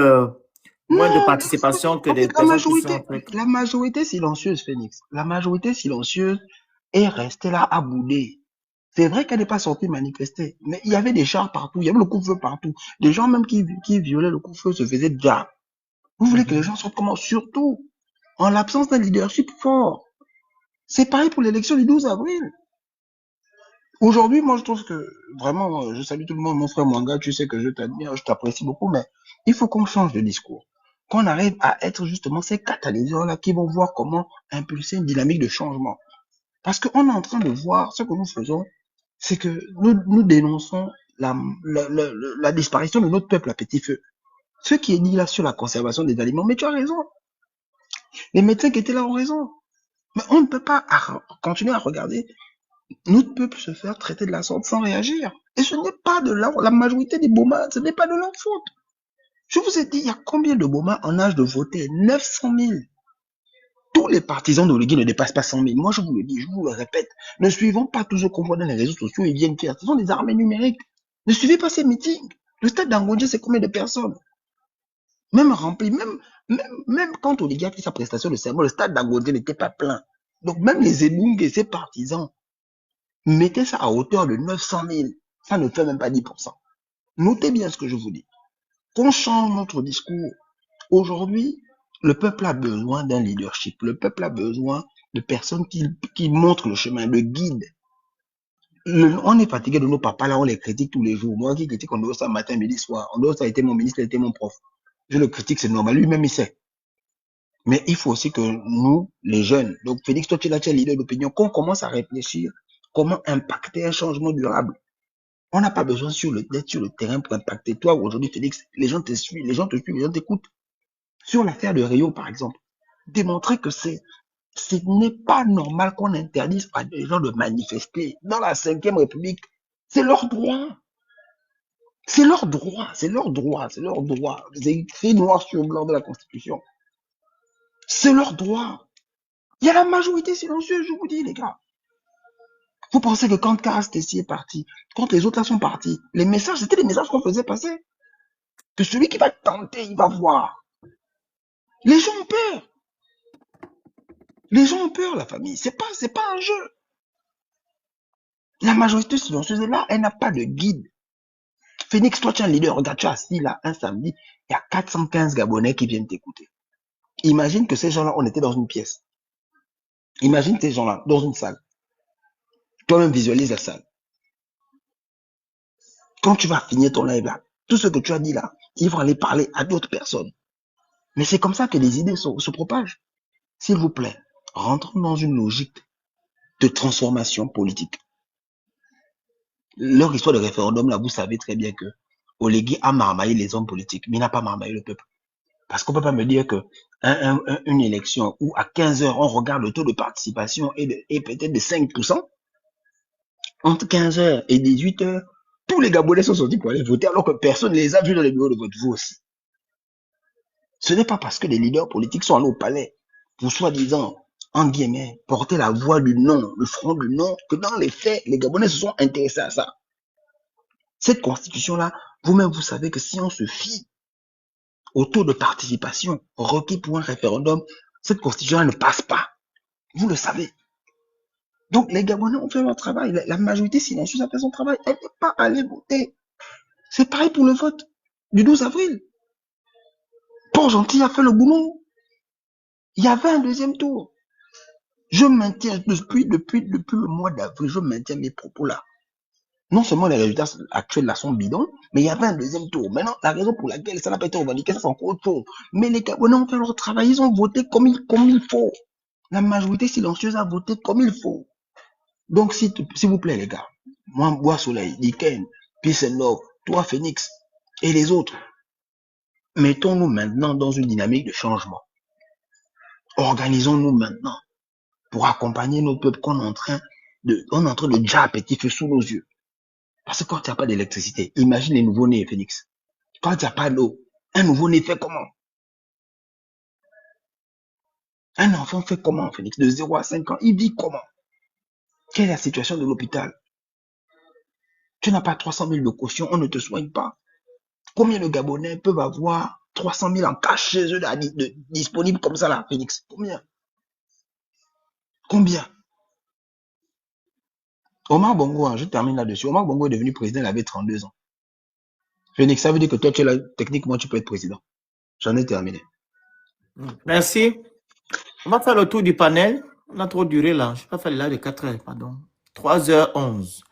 moins de participation que des personnes. La majorité silencieuse, Félix, la majorité silencieuse est restée là à bouder. C'est vrai qu'elle n'est pas sortie manifester, mais il y avait des chars partout, il y avait le couvre-feu partout. Des gens même qui violaient le couvre-feu se faisaient déjà. Vous voulez que les gens sortent comment? Surtout en l'absence d'un leadership fort. C'est pareil pour l'élection du 12 avril. Aujourd'hui, moi, je trouve que vraiment, je salue tout le monde, mon frère Mwanga, tu sais que je t'admire, je t'apprécie beaucoup, mais il faut qu'on change de discours. Qu'on arrive à être justement ces catalyseurs-là qui vont voir comment impulser une dynamique de changement. Parce qu'on est en train de voir, ce que nous faisons, c'est que nous dénonçons la disparition de notre peuple à petit feu. Ce qui est dit là sur la conservation des aliments, mais tu as raison. Les médecins qui étaient là ont raison. Mais on ne peut pas continuer à regarder notre peuple se faire traiter de la sorte sans réagir. Et ce n'est pas de la majorité des Boma, ce n'est pas de leur faute. Je vous ai dit, il y a combien de Boma en âge de voter? 900 000. Tous les partisans d'Oligui ne dépassent pas 100 000. Moi, je vous le dis, je vous le répète. Ne suivons pas toujours qu'on voit dans les réseaux sociaux, ils viennent faire. Ce sont des armées numériques. Ne suivez pas ces meetings. Le stade d'Angonja, c'est combien de personnes? Même rempli, même quand Oligui a fait sa prestation de serment, le stade d'Angonja n'était pas plein. Donc, même les Ebung et ses partisans, mettez ça à hauteur de 900 000. Ça ne fait même pas 10%. Notez bien ce que je vous dis. Qu'on change notre discours. Aujourd'hui, le peuple a besoin d'un leadership. Le peuple a besoin de personnes qui montrent le chemin, de guides. On est fatigué de nos papas là, on les critique tous les jours. Moi qui critique Ondosa matin, midi, soir. Ondosa a été mon ministre, il a été mon prof. Je le critique, c'est normal. Lui-même, il sait. Mais il faut aussi que nous, les jeunes, donc Félix, toi tu es leader d'opinion, qu'on commence à réfléchir comment impacter un changement durable. On n'a pas besoin d'être sur le terrain pour impacter. Toi, aujourd'hui, Félix, les gens te suivent, les gens t'écoutent. Sur l'affaire de Rio, par exemple, démontrer que ce n'est pas normal qu'on interdise à des gens de manifester. Dans la 5e République, c'est leur droit. C'est leur droit, c'est leur droit, c'est leur droit. C'est écrit noir sur blanc de la Constitution. C'est leur droit. Il y a la majorité silencieuse, je vous dis, les gars. Vous pensez que quand Karastessi est parti, quand les autres là sont partis, les messages, c'était des messages qu'on faisait passer. Que celui qui va tenter, il va voir. Les gens ont peur. Les gens ont peur, la famille. C'est pas un jeu. La majorité silencieuse est là, elle n'a pas de guide. Phoenix, toi, tu es un leader. Regarde, tu es assis là, un samedi, il y a 415 Gabonais qui viennent t'écouter. Imagine que ces gens-là, on était dans une pièce. Imagine ces gens-là, dans une salle. Toi-même, visualise la salle. Quand tu vas finir ton live là, tout ce que tu as dit là, ils vont aller parler à d'autres personnes. Mais c'est comme ça que les idées se propagent. S'il vous plaît, rentrons dans une logique de transformation politique. Leur histoire de référendum, là, vous savez très bien que Oligui a marmaillé les hommes politiques, mais il n'a pas marmaillé le peuple. Parce qu'on ne peut pas me dire que une élection où à 15 heures, on regarde le taux de participation et peut-être de 5%, entre 15 heures et 18 heures, tous les Gabonais sont sortis pour aller voter alors que personne ne les a vus dans les bureaux de vote, vous aussi. Ce n'est pas parce que les leaders politiques sont allés au palais pour soi-disant, en guillemets, porter la voix du non, le front du non, que dans les faits, les Gabonais se sont intéressés à ça. Cette constitution-là, vous-même, vous savez que si on se fie au taux de participation requis pour un référendum, cette constitution-là ne passe pas. Vous le savez. Donc, les Gabonais ont fait leur travail. La majorité silencieuse a fait son travail. Elle n'est pas allée voter. C'est pareil pour le vote du 12 avril. Port-Gentil a fait le boulot. Il y avait un deuxième tour. Je maintiens, depuis le mois d'avril, je maintiens mes propos là. Non seulement les résultats actuels là sont bidons, mais il y avait un deuxième tour. Maintenant, la raison pour laquelle ça n'a pas été revendiqué, ça c'est encore autre chose. Mais les Gabonais ont fait leur travail, ils ont voté comme il faut. La majorité silencieuse a voté comme il faut. Donc, s'il vous plaît, les gars, moi, Bois Soleil, Diken, Peace and Love, toi, Phoenix, et les autres, mettons-nous maintenant dans une dynamique de changement. Organisons-nous maintenant pour accompagner notre peuple qu'on est en train de déjà à petit feu sous nos yeux. Parce que quand il n'y a pas d'électricité, imagine les nouveaux-nés, Phoenix. Quand il n'y a pas d'eau, un nouveau-né fait comment? Un enfant fait comment, Phoenix? De 0 à 5 ans, il vit comment? Quelle est la situation de l'hôpital? Tu n'as pas 300 000 de caution, on ne te soigne pas. Combien de Gabonais peuvent avoir 300 000 en cash chez eux là, disponibles comme ça là, Phoenix? Combien? Omar Bongo, hein, je termine là-dessus. Omar Bongo est devenu président, il avait 32 ans. Phoenix, ça veut dire que toi, tu es là, techniquement, tu peux être président. J'en ai terminé. Merci. On va faire le tour du panel. On a trop duré là. Je ne vais pas faire le live de 4 heures, pardon. 3h11.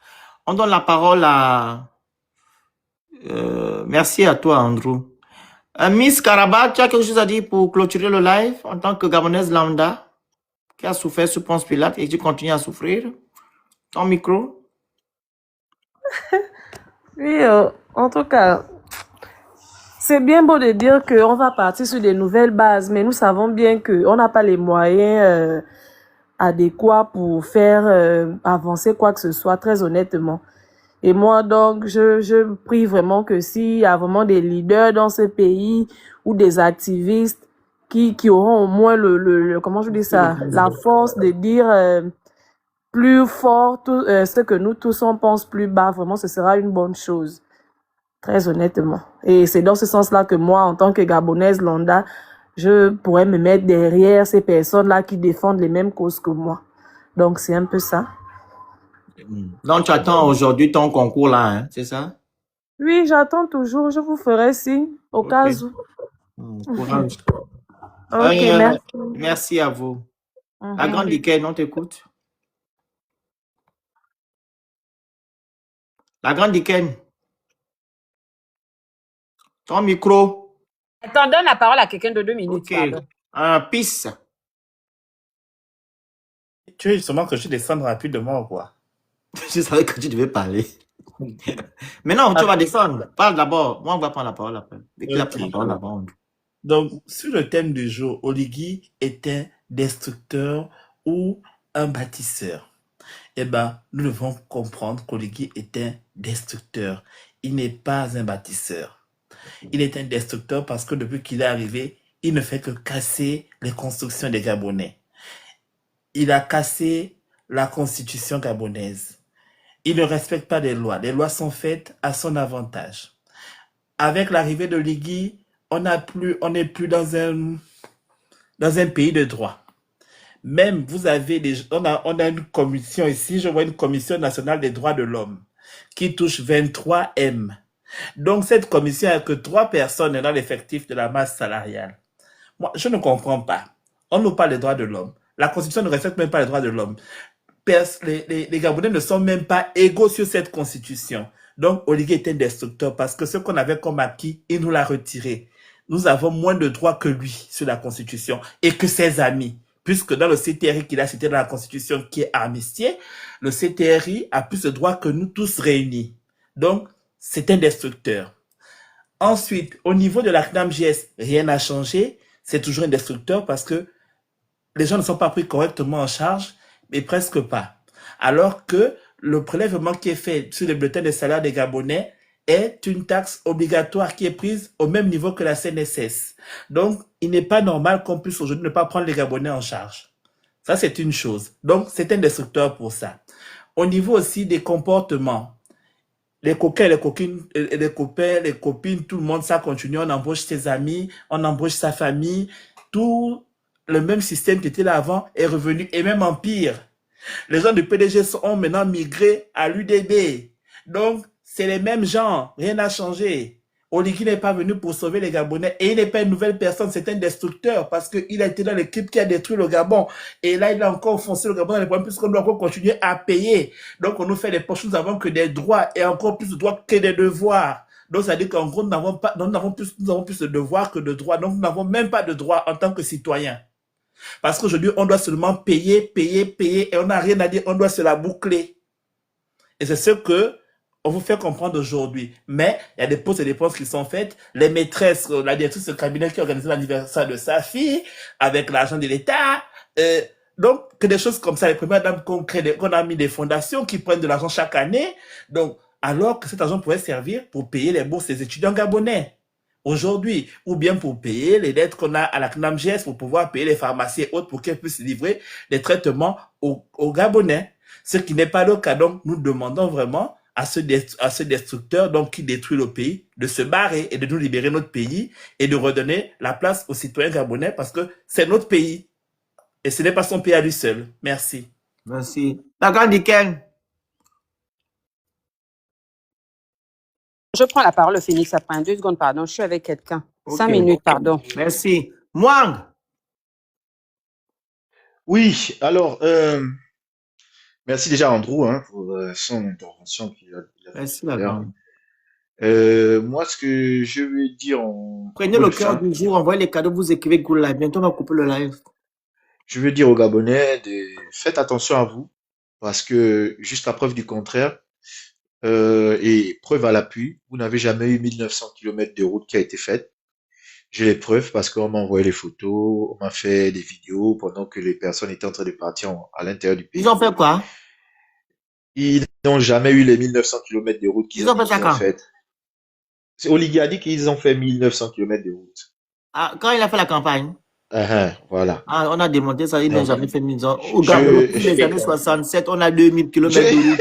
On donne la parole à... merci à toi, Andrew. Miss Karaba, tu as quelque chose à dire pour clôturer le live en tant que Gabonaise lambda qui a souffert sous Ponce Pilate et qui continue à souffrir? Ton micro. Oui, en tout cas, c'est bien beau de dire qu'on va partir sur des nouvelles bases, mais nous savons bien qu'on n'a pas les moyens adéquats pour faire avancer quoi que ce soit, très honnêtement. Et moi, donc, je prie vraiment que s'il y a vraiment des leaders dans ce pays ou des activistes qui auront au moins comment je dis ça, la force de dire plus fort ce que nous tous on pense plus bas, vraiment, ce sera une bonne chose. Très honnêtement. Et c'est dans ce sens-là que moi, en tant que Gabonaise lambda, je pourrais me mettre derrière ces personnes-là qui défendent les mêmes causes que moi. Donc, c'est un peu ça. Donc, tu attends aujourd'hui ton concours là, hein, c'est ça? Oui, j'attends toujours. Je vous ferai signe au cas où. Courage. Ok, merci. Merci à vous. La grande Liken, on t'écoute. La grande Liken. Ton micro. Attends, donne la parole à quelqu'un de 2 minutes. Ok. Peace. Tu veux justement que je descende rapidement ou quoi? Je savais que tu devais parler. Mais non, tu vas descendre. Parle d'abord. Moi, on va prendre la parole après. Dès qu'il a pris la parole avant. Donc, sur le thème du jour, Oligui est un destructeur ou un bâtisseur. Eh bien, nous devons comprendre qu'Oligui est un destructeur. Il n'est pas un bâtisseur. Il est un destructeur parce que depuis qu'il est arrivé, il ne fait que casser les constructions des Gabonais. Il a cassé la constitution gabonaise. Il ne respecte pas les lois. Les lois sont faites à son avantage. Avec l'arrivée de Oligui, on n'est plus dans un pays de droit. Même, vous avez on a une commission ici, je vois une commission nationale des droits de l'homme qui touche 23 M. Donc, cette commission n'a que 3 personnes dans l'effectif de la masse salariale. Moi, je ne comprends pas. On nous parle des droits de l'homme. La Constitution ne respecte même pas les droits de l'homme. Les Gabonais ne sont même pas égaux sur cette Constitution. Donc, Oligui est un destructeur parce que ce qu'on avait comme acquis, il nous l'a retiré. Nous avons moins de droits que lui sur la Constitution et que ses amis. Puisque dans le CTRI qu'il a cité dans la Constitution qui est amnistié, le CTRI a plus de droits que nous tous réunis. Donc, c'est un destructeur. Ensuite, au niveau de la CNAMJS, rien n'a changé. C'est toujours un destructeur parce que les gens ne sont pas pris correctement en charge, mais presque pas. Alors que le prélèvement qui est fait sur les bulletins de salaire des Gabonais est une taxe obligatoire qui est prise au même niveau que la CNSS. Donc, il n'est pas normal qu'on puisse aujourd'hui ne pas prendre les Gabonais en charge. Ça, c'est une chose. Donc, c'est un destructeur pour ça. Au niveau aussi des comportements, les coquins, les coquines, les copains, les copines, tout le monde, ça continue. On embauche ses amis, on embauche sa famille. Tout le même système qui était là avant est revenu, et même en pire. Les gens du PDG ont maintenant migré à l'UDB. Donc, c'est les mêmes gens, rien n'a changé. Oligui n'est pas venu pour sauver les Gabonais et il n'est pas une nouvelle personne, c'est un destructeur parce qu'il a été dans l'équipe qui a détruit le Gabon. Et là, il a encore foncé le Gabon dans les problèmes puisqu'on doit encore continuer à payer. Donc, on nous fait les poches, nous avons que des droits et encore plus de droits que des devoirs. Donc, ça veut dire qu'en gros, nous avons plus de devoirs que de droits. Donc, nous n'avons même pas de droits en tant que citoyens. Parce qu'aujourd'hui, on doit seulement payer, et on n'a rien à dire, on doit se la boucler. Et c'est ce que on vous fait comprendre aujourd'hui. Mais il y a des pauses et des dépenses qui sont faites. Les maîtresses, la directrice de cabinet qui organise l'anniversaire de sa fille avec l'argent de l'État. Donc, que des choses comme ça, les premières dames qu'on a mis des fondations qui prennent de l'argent chaque année. Donc, alors que cet argent pourrait servir pour payer les bourses des étudiants gabonais aujourd'hui, ou bien pour payer les dettes qu'on a à la CNAMJS, pour pouvoir payer les pharmacies et autres pour qu'elles puissent livrer des traitements aux Gabonais. Ce qui n'est pas le cas. Donc, nous demandons vraiment à ce destructeur donc, qui détruit le pays de se barrer et de nous libérer notre pays et de redonner la place aux citoyens gabonais parce que c'est notre pays et ce n'est pas son pays à lui seul. Merci. Merci. La grande Liken. Je prends la parole, Phoenix, après 2 secondes, pardon. Je suis avec quelqu'un. 5 minutes, pardon. Merci. Mwang. Oui, alors, Merci déjà Andrew hein, pour son intervention qu'il a fait Merci, tout la à l'heure. grande. Moi, ce que je veux dire en Prenez mot le de cœur fin, du jour, envoyez les cadeaux, vous écrivez Good Live. Bientôt, on va couper le live. je veux dire aux Gabonais, faites attention à vous, parce que jusqu'à preuve du contraire, et preuve à l'appui, vous n'avez jamais eu 1900 km de route qui a été faite. J'ai les preuves parce qu'on m'a envoyé les photos, on m'a fait des vidéos pendant que les personnes étaient en train de partir à l'intérieur du pays. Ils ont fait quoi? Ils n'ont jamais eu les 1900 km de route qu'ils Ils ont fait ça quand? faites. Oligui a dit qu'ils ont fait 1900 km de route. Ah, quand il a fait la campagne, Voilà. ah, on a démonté ça, ils n'ont Donc, jamais fait 1000 ans. Au Gabon, depuis les années 67, on a 2000 km de route.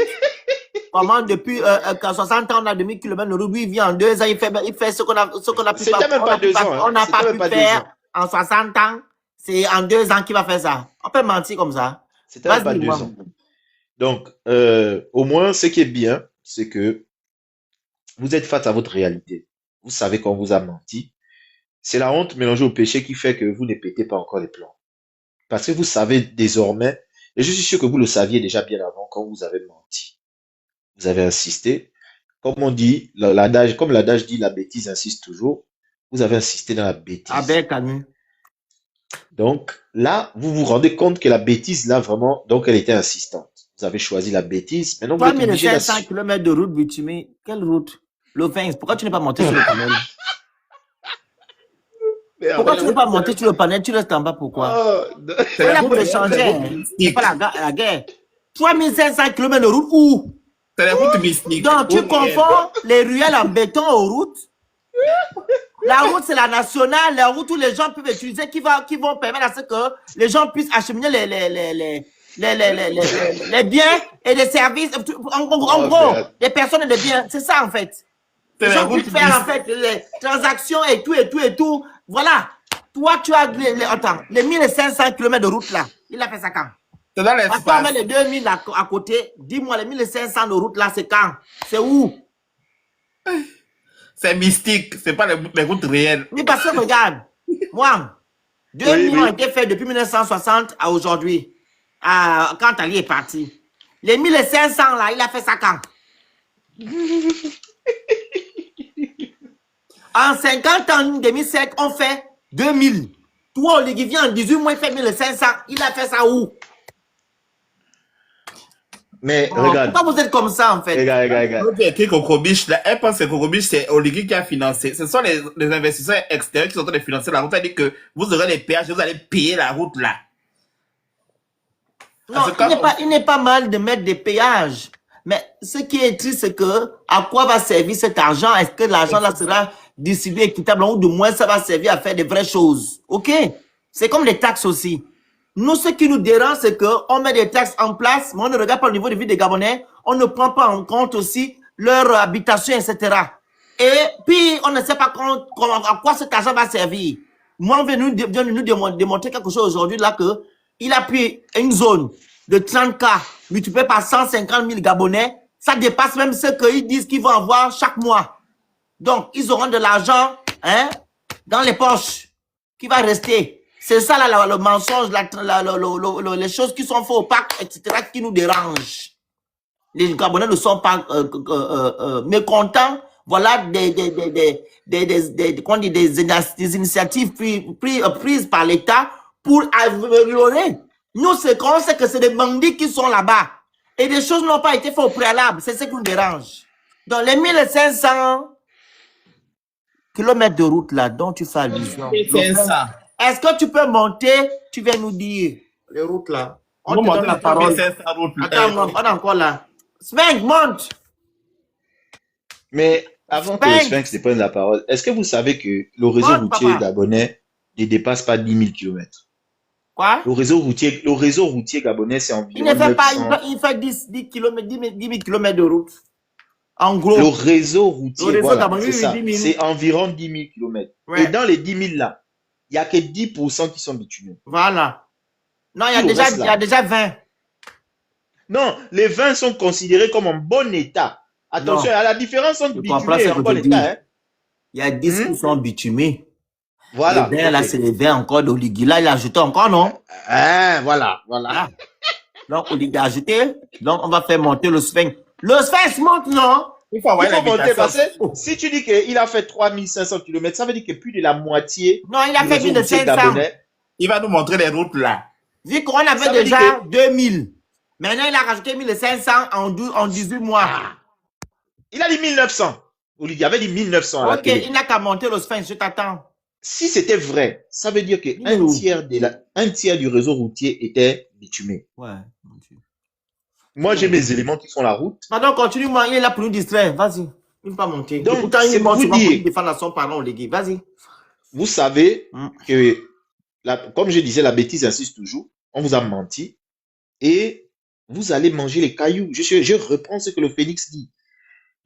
Comment depuis 60 ans, on a 2000 km de route. Lui, il vient en 2 ans, il fait ce qu'on a pu C'était faire. même pas 2 ans. On n'a pas C'était pu même pas 2 faire ans. en 60 ans. C'est en 2 ans qu'il va faire ça. On peut mentir comme ça. C'était même pas Vas-y, 2 moi. ans. Donc, au moins, ce qui est bien, c'est que vous êtes face à votre réalité. Vous savez qu'on vous a menti. C'est la honte mélangée au péché qui fait que vous ne pétez pas encore les plans. Parce que vous savez désormais, et je suis sûr que vous le saviez déjà bien avant quand vous avez menti. Vous avez insisté. Comme on dit, comme l'adage dit, la bêtise insiste toujours. Vous avez insisté dans la bêtise. Avec Camus. Donc là, vous vous rendez compte que la bêtise, là, vraiment, donc elle était insistante. Vous avez choisi la bêtise. Maintenant, vous êtes obligé 3500 km de route bitumée. Quelle route? Le 20. Pourquoi tu n'es pas monté sur le panel? Pourquoi tu n'es pas monté sur le panel? Tu restes en bas, pourquoi? C'est là pour échanger. C'est pas la guerre. 3500 km de route où? C'est la route mystique. Donc, tu confonds les ruelles en béton aux routes. La route, c'est la nationale, la route où les gens peuvent utiliser, qui vont permettre à ce que les gens puissent acheminer les biens et les services. En gros, les personnes et les biens. C'est ça, en fait. Les gens puissent faire, en fait, les transactions et tout. Voilà. Toi, tu as les 1500 km de route, là. Il a fait ça quand? C'est dans l'espace. Attends, mais les 2000 à côté, dis-moi, les 1500 de route, là, c'est quand? C'est où? C'est mystique, c'est pas les routes réelles. Mais parce que regarde, moi, 2000 ont été faits depuis 1960 à aujourd'hui, quand Ali est parti. Les 1500 là, il a fait ça quand? En 50 ans, en 2007, on fait 2000. Toi, Olivier vient en 18 mois, il fait 1500. Il a fait ça où? Mais regarde. Pourquoi vous êtes comme ça, en fait? Regarde. Cocobiche, là, elle pense que Cocobiche, c'est Oligui qui a financé. Ce sont les investisseurs extérieurs qui sont en train de financer la route. C'est-à-dire que vous aurez les péages, vous allez payer la route là. Non, il n'est pas mal de mettre des péages. Mais ce qui est triste, c'est que à quoi va servir cet argent? Est-ce que l'argent là sera distribué équitablement ou du moins ça va servir à faire de vraies choses? Ok? C'est comme les taxes aussi. Nous, ce qui nous dérange, c'est qu'on met des taxes en place, mais on ne regarde pas au niveau de vie des Gabonais, on ne prend pas en compte aussi leur habitation, etc. Et puis, on ne sait pas à quoi cet argent va servir. Moi, on vient nous démontrer quelque chose aujourd'hui, là, que il a pris une zone de 30K multiplié par 150 000 Gabonais. Ça dépasse même ce qu'ils disent qu'ils vont avoir chaque mois. Donc, ils auront de l'argent, hein, dans les poches, qui va rester. C'est ça, là, le mensonge, les choses qui sont fausses, opaques, etc., qui nous dérangent. Les Gabonais ne sont pas mécontents. Voilà des initiatives prises par l'État pour améliorer. Nous, ce qu'on sait que c'est des bandits qui sont là-bas. Et des choses n'ont pas été faites au préalable. C'est ce qui nous dérange. Dans les 1500 kilomètres de route, là, dont tu fais allusion. Est-ce que tu peux monter? Tu viens nous dire les routes là. On te donne la parole. Attends, on est encore là. Sphinx, monte. Mais avant que le Sphinx ne prenne la parole, est-ce que vous savez que le réseau routier gabonais ne dépasse pas 10 000 km? Quoi? Le réseau routier gabonais, c'est environ. Il ne fait pas, il fait 10 000 km de route. En gros. Le réseau routier, voilà, c'est ça. C'est environ 10 000 km. Ouais. Et dans les 10 000 là, il n'y a que 10% qui sont bitumés. Voilà. Non, il y a déjà 20. Non, les 20 sont considérés comme en bon état. Attention, à la différence entre bitumé et en bon état. Hein. Il y a 10 qui sont bitumés. Voilà. Les 20, là, c'est les 20 encore d'Oligui. Là, il a ajouté encore, non? Voilà. Donc, Oligui a ajouté. Donc, on va faire monter le Sphinx. Le Sphinx monte, non? Il faut envoyer Il faut monter l'invitation. parce que si tu dis qu'il a fait 3500 km, ça veut dire que plus de la moitié Non, il a du fait réseau routier 1500. gabonais. Il va nous montrer les routes là. Vu qu'on avait Ça veut dire déjà 2000. Maintenant, il a rajouté 1500 en 18 mois. Il a dit 1900. Olivier avait dit 1900 à la Ok, télé. il n'a qu'à monter le Sphinx, je t'attends. Si c'était vrai, ça veut dire que un tiers du réseau routier était bitumé. Ouais. Moi, j'ai mes éléments qui font la route. Pardon, continue-moi, il est là pour nous distraire. Vas-y. Il ne va pas monter. Donc, Et pourtant, il c'est est mort, pour tu vas dire- défendre à son parent, Oligui. Vas-y. Vous savez que, comme je disais, la bêtise insiste toujours. On vous a menti et vous allez manger les cailloux. Je reprends ce que le Phénix dit.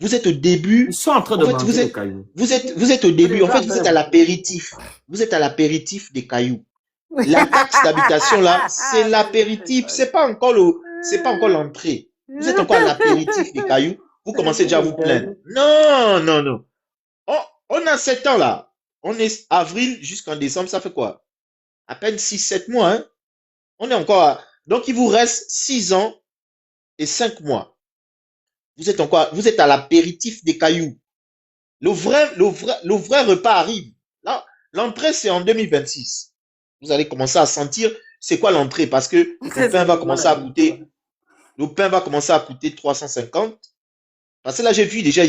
Vous êtes au début. Ils sont en train de En fait, manger les cailloux. Vous êtes au début. En fait, vous êtes à l'apéritif. Vous êtes à l'apéritif des cailloux. La taxe d'habitation là, c'est l'apéritif. C'est pas encore l'entrée. Vous êtes encore à l'apéritif des cailloux. Vous commencez déjà à vous plaindre. Non. On a 7 ans là. On est avril jusqu'en décembre. Ça fait quoi? À peine 6-7 mois. Hein? On est encore à... Donc, il vous reste 6 ans et 5 mois. Vous êtes à l'apéritif des cailloux. Le vrai repas arrive. Là, l'entrée, c'est en 2026. Vous allez commencer à sentir c'est quoi l'entrée parce que le pain va commencer à coûter 350. Parce que là, j'ai vu déjà,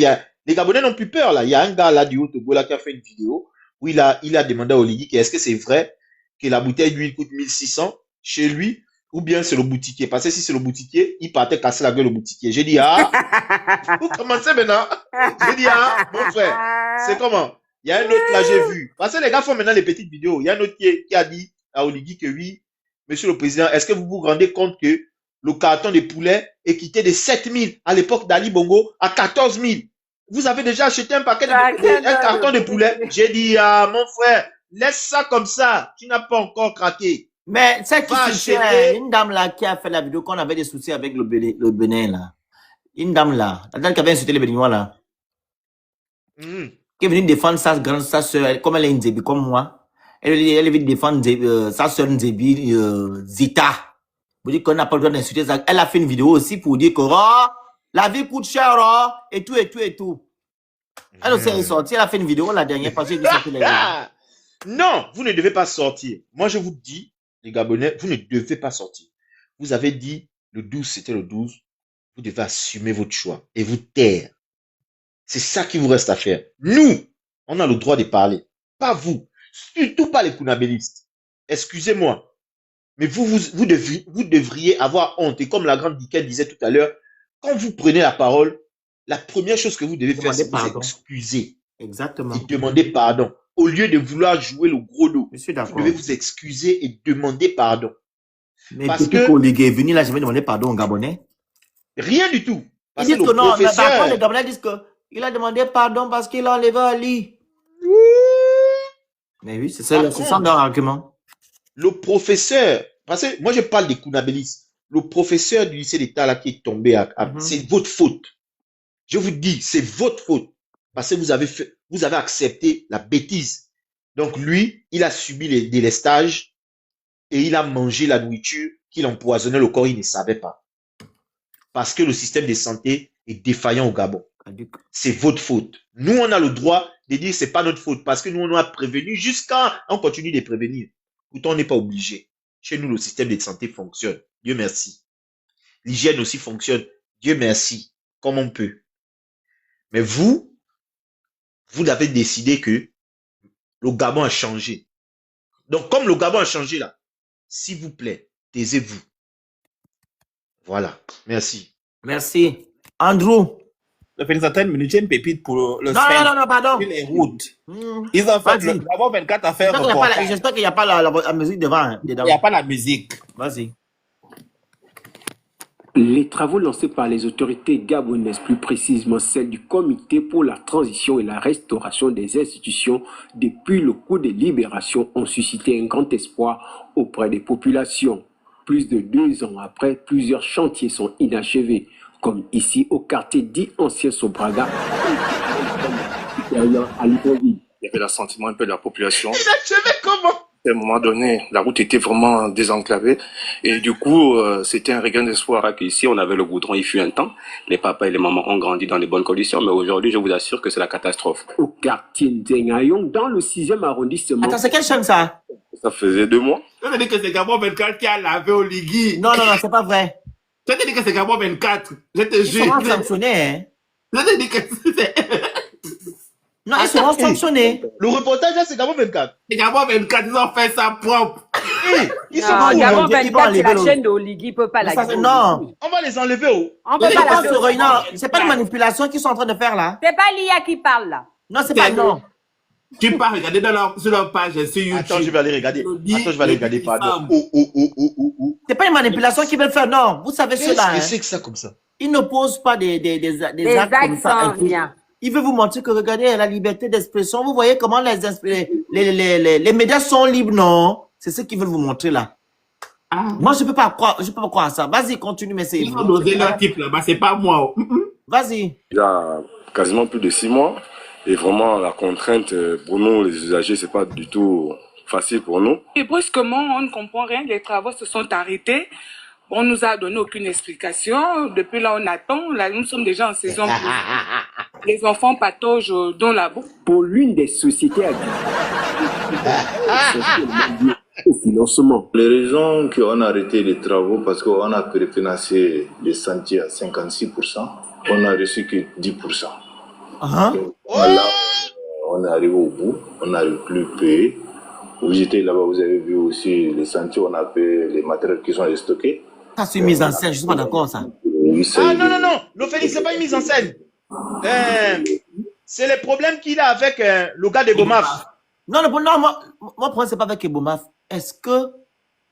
les Gabonais n'ont plus peur là. Il y a un gars là du Haut-Togo là qui a fait une vidéo où il a demandé à Oligui est-ce que c'est vrai que la bouteille d'huile coûte 1600 chez lui ou bien c'est le boutiquier. Parce que si c'est le boutiquier, il partait casser la gueule au boutiquier. J'ai dit vous commencez maintenant. J'ai dit mon frère, c'est comment? Il y a un autre là, j'ai vu. Parce que les gars font maintenant les petites vidéos. Il y a un autre qui a dit à Oligui que oui, monsieur le président, est-ce que vous vous rendez compte que le carton de poulet est quitté de 7 000 à l'époque d'Ali Bongo à 14 000? Vous avez déjà acheté un carton de poulet? J'ai dit, mon frère, laisse ça comme ça. Tu n'as pas encore craqué. Mais c'est qui Va c'est acheter. une dame là qui a fait la vidéo qu'on avait des soucis avec le Bénin là. Une dame là, la dame qui avait insulté les Béninois là. Qui est venue défendre sa soeur, comme elle est Nzebi comme moi. Elle est venue défendre sa soeur Nzebi, Zita. Vous dites qu'on n'a pas le droit d'insulter ça. Elle a fait une vidéo aussi pour dire que la vie coûte cher, et tout. Elle aussi est sortie, elle a fait une vidéo la dernière fois. Non, vous ne devez pas sortir. Moi, je vous dis, les Gabonais, vous ne devez pas sortir. Vous avez dit, le 12, c'était le 12. Vous devez assumer votre choix et vous taire. C'est ça qui vous reste à faire. Nous, on a le droit de parler. Pas vous. Surtout pas les Kounabélistes. Excusez-moi. Mais vous devriez avoir honte. Et comme la grande Dickens disait tout à l'heure, quand vous prenez la parole, la première chose que vous devez faire, c'est vous excuser. Exactement. Et demander pardon. Au lieu de vouloir jouer le gros dos, Je suis d'accord. vous devez vous excuser et demander pardon. Mais Parce depuis qu'Oligui est venu là, je vais demander pardon aux Gabonais. Rien du tout. Parce Ils disent que le non, professeur... par contre, les Gabonais disent qu'il a demandé pardon parce qu'il a enlevé Ali. Mais oui, c'est ça leur argument. Le professeur, parce que moi je parle des Kounabélistes, le professeur du lycée d'État là qui est tombé, c'est votre faute. Je vous dis, c'est votre faute. Parce que vous avez accepté la bêtise. Donc lui, il a subi les délestages et il a mangé la nourriture qu'il empoisonnait le corps, il ne savait pas. Parce que le système de santé est défaillant au Gabon. C'est votre faute. Nous, on a le droit de dire que c'est pas notre faute parce que nous, on a prévenu jusqu'à on continue de prévenir. Pourtant, on n'est pas obligé. Chez nous, le système de santé fonctionne. Dieu merci. L'hygiène aussi fonctionne. Dieu merci. Comme on peut. Mais vous avez décidé que le Gabon a changé. Donc, comme le Gabon a changé là, s'il vous plaît, taisez-vous. Voilà. Merci. Merci. Andrew. Le Phénix attend une minute, une pépite pour le Non, pardon. sur les routes. Ils ont fait le Gabon 24 à faire reportage. J'espère qu'il n'y a pas la musique devant. Il n'y a pas la musique. Vas-y. Les travaux lancés par les autorités gabonaises, plus précisément celles du Comité pour la transition et la restauration des institutions depuis le coup de libération, ont suscité un grand espoir auprès des populations. Plus de 2 ans après, plusieurs chantiers sont inachevés, comme ici au quartier dit Ancien Sobraga, à Libreville. Il y avait l'assentiment un peu de la population. Inachevé comment? À un moment donné, la route était vraiment désenclavée. Et du coup, c'était un regain d'espoir qu'ici, on avait le goudron. Il fut un temps. Les papas et les mamans ont grandi dans les bonnes conditions. Mais aujourd'hui, je vous assure que c'est la catastrophe. Au quartier Ndengayong, dans le 6e arrondissement. Attends, c'est quelle chaîne ça? Ça faisait 2 mois. Je te dis que c'est Gabon 24 qui a lavé au Ligui. Non, non, non, c'est pas vrai. Je te dis que c'est Gabon 24. Je te Ils jure. seront sanctionnés, hein. Je te dis que c'est... Non, ils seront sanctionnés. Le reportage là, c'est Gabon 24. C'est Gabon 24, ils ont fait ça propre. Ils sont Non, où, Gabon mon Dieu, ils vont 24, c'est la enlever chaîne de Oligui, il peut pas la Ça, guider. non. On va les enlever où? On peut Ils pas la pensent faire. sur non, c'est pas une manipulation qu'ils sont en train de faire là. C'est pas l'IA qui parle là. Non, c'est pas non. Tu peux regarder sur leur page sur YouTube. Attends, je vais aller regarder. Attends, je vais aller regarder, pardon. C'est pas une manipulation qu'ils veulent faire, non. Vous savez Qu'est-ce cela. que Hein. c'est que ça comme ça? Ils ne posent pas des Des actes comme ça. accents, rien. Il veut vous montrer que regardez la liberté d'expression. Vous voyez comment les médias sont libres, non? C'est ce qu'ils veulent vous montrer là. Ah. Moi, je peux pas croire à ça. Vas-y, continue, mais c'est. Ils ont dosé leur type là-bas, c'est pas moi. Vas-y. Il y a quasiment plus de 6 mois. Et vraiment, la contrainte pour nous, les usagers, c'est pas du tout facile pour nous. Et brusquement, on ne comprend rien. Les travaux se sont arrêtés. On nous a donné aucune explication. Depuis là, on attend. Là, nous sommes déjà en saison. Les enfants pataugent dans la boue. Pour l'une des sociétés au financement. Les raisons qu'on a arrêté les travaux, parce qu'on a préfinancé les sentiers à 56%, on a reçu que 10%. Donc, là, on est arrivé au bout, on n'arrive plus à payer. Vous étiez là-bas, vous avez vu aussi les sentiers, on a payé les matériels qui sont stockés. Ça, c'est une mise en scène, je suis pas d'accord, ça. Ah non, non, non, L'Ophénix, c'est pas une mise en scène. C'est le problème qu'il a avec le gars de Bomaf. Non, mon problème, c'est pas avec Ebomaf. Est-ce que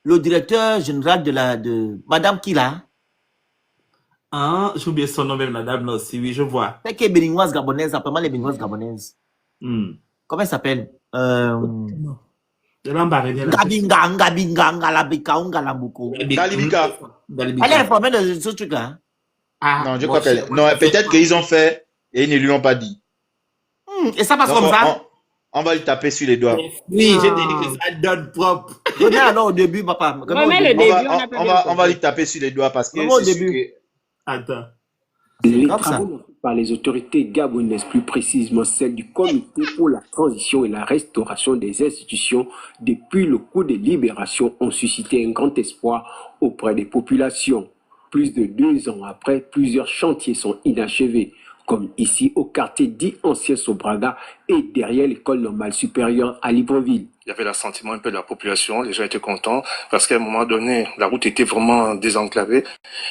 le directeur général de Madame Kila, Ah, j'ai oublié son nom même, madame là aussi, oui, je vois. c'est qui est béninoise gabonaise, apparemment les béninoises gabonaises. Comment elle s'appelle? De l'embarrer, là. Ngabinga, Ngalabika, Ngalambuko. Galibika. Elle est informée de ce truc-là. Ah, Non, je crois qu'elle. Non, peut-être qu'ils ont fait et ils ne lui ont pas dit. Et ça passe Donc, comme ça? on va lui taper sur les doigts. Oui, j'ai dit que ça donne propre. Remets alors au début, papa. On va lui taper sur les doigts parce que Comment au c'est début? sûr que... Attends. Les comme ça. travaux par les autorités gabonaises, plus précisément celles du Comité pour la transition et la restauration des institutions depuis le coup de libération, ont suscité un grand espoir auprès des populations. Plus de 2 ans après, plusieurs chantiers sont inachevés, comme ici au quartier dit Ancien Sobraga et derrière l'école normale supérieure à Libreville. Il y avait l'assentiment un peu de la population. Les gens étaient contents parce qu'à un moment donné, la route était vraiment désenclavée.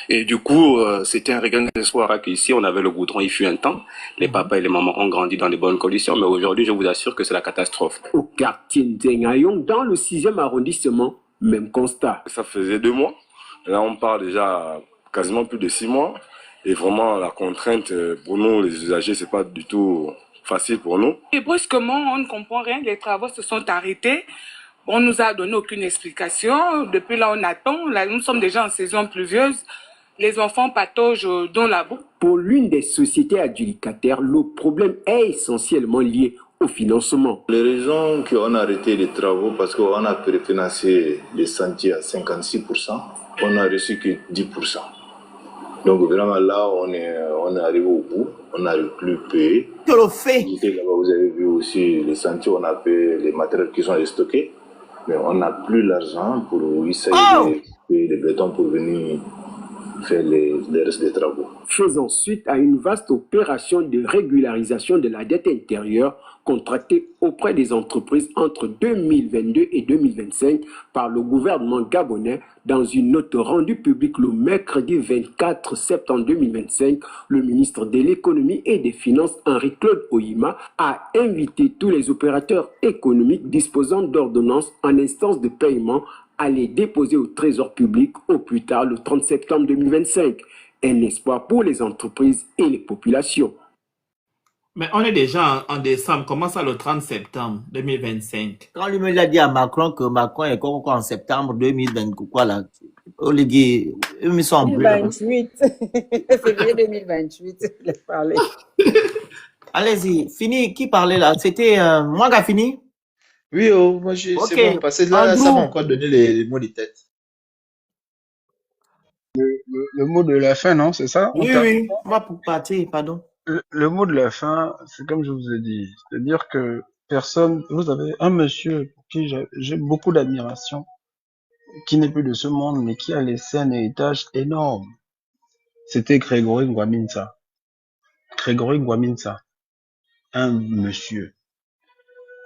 Et du coup, c'était un regain d'espoir qu'ici, on avait le goudron. Il fut un temps. Les papas et les mamans ont grandi dans les bonnes conditions. Mais aujourd'hui, je vous assure que c'est la catastrophe. Au quartier Ndengayong, dans le 6e arrondissement, même constat. Ça faisait 2 mois. Là, on part déjà quasiment plus de 6 mois. Et vraiment, la contrainte pour nous, les usagers, c'est pas du tout facile pour nous. Et brusquement, on ne comprend rien. Les travaux se sont arrêtés. On nous a donné aucune explication. Depuis là, on attend. Là, nous sommes déjà en saison pluvieuse. Les enfants pataugent dans la boue. Pour l'une des sociétés adjudicataires, le problème est essentiellement lié au financement. Les raisons qu'on a arrêté les travaux, parce qu'on a préfinancé les sentiers à 56%, on a reçu que 10%. Donc vraiment là, on est arrivé au bout, on n'arrive plus à payer. Que le fait. Là-bas, vous avez vu aussi les sentiers, on a payé les matériels qui sont stockés, mais on n'a plus l'argent pour payer les bétons pour venir faire les restes des travaux. Faisant suite à une vaste opération de régularisation de la dette intérieure contractée auprès des entreprises entre 2022 et 2025 par le gouvernement gabonais. Dans une note rendue publique le mercredi 24 septembre 2025, le ministre de l'économie et des finances, Henri-Claude Oyima, a invité tous les opérateurs économiques disposant d'ordonnances en instance de paiement à les déposer au Trésor public au plus tard le 30 septembre 2025. Un espoir pour les entreprises et les populations. Mais on est déjà en décembre, comment ça le 30 septembre 2025? Quand lui-même a dit à Macron que Macron est encore en septembre 2020, quoi là, Oligui, ils sont en bleu. 2028. Février 2028, il a parlé. Allez-y, fini, qui parlait là? C'était moi qui a fini? Oui, oh, moi, c'est Ok, bon, parce que là, ça m'a Andrew. encore donné les mots de tête. Le mot de la fin, non, c'est ça? On Oui, termine. oui, on va pour partir, pardon. Le mot de la fin, c'est comme je vous ai dit, c'est-à-dire que personne, vous avez un monsieur pour qui j'ai beaucoup d'admiration, qui n'est plus de ce monde, mais qui a laissé un héritage énorme. C'était Grégory Ngwaminsa. Grégory Ngwaminsa, un monsieur.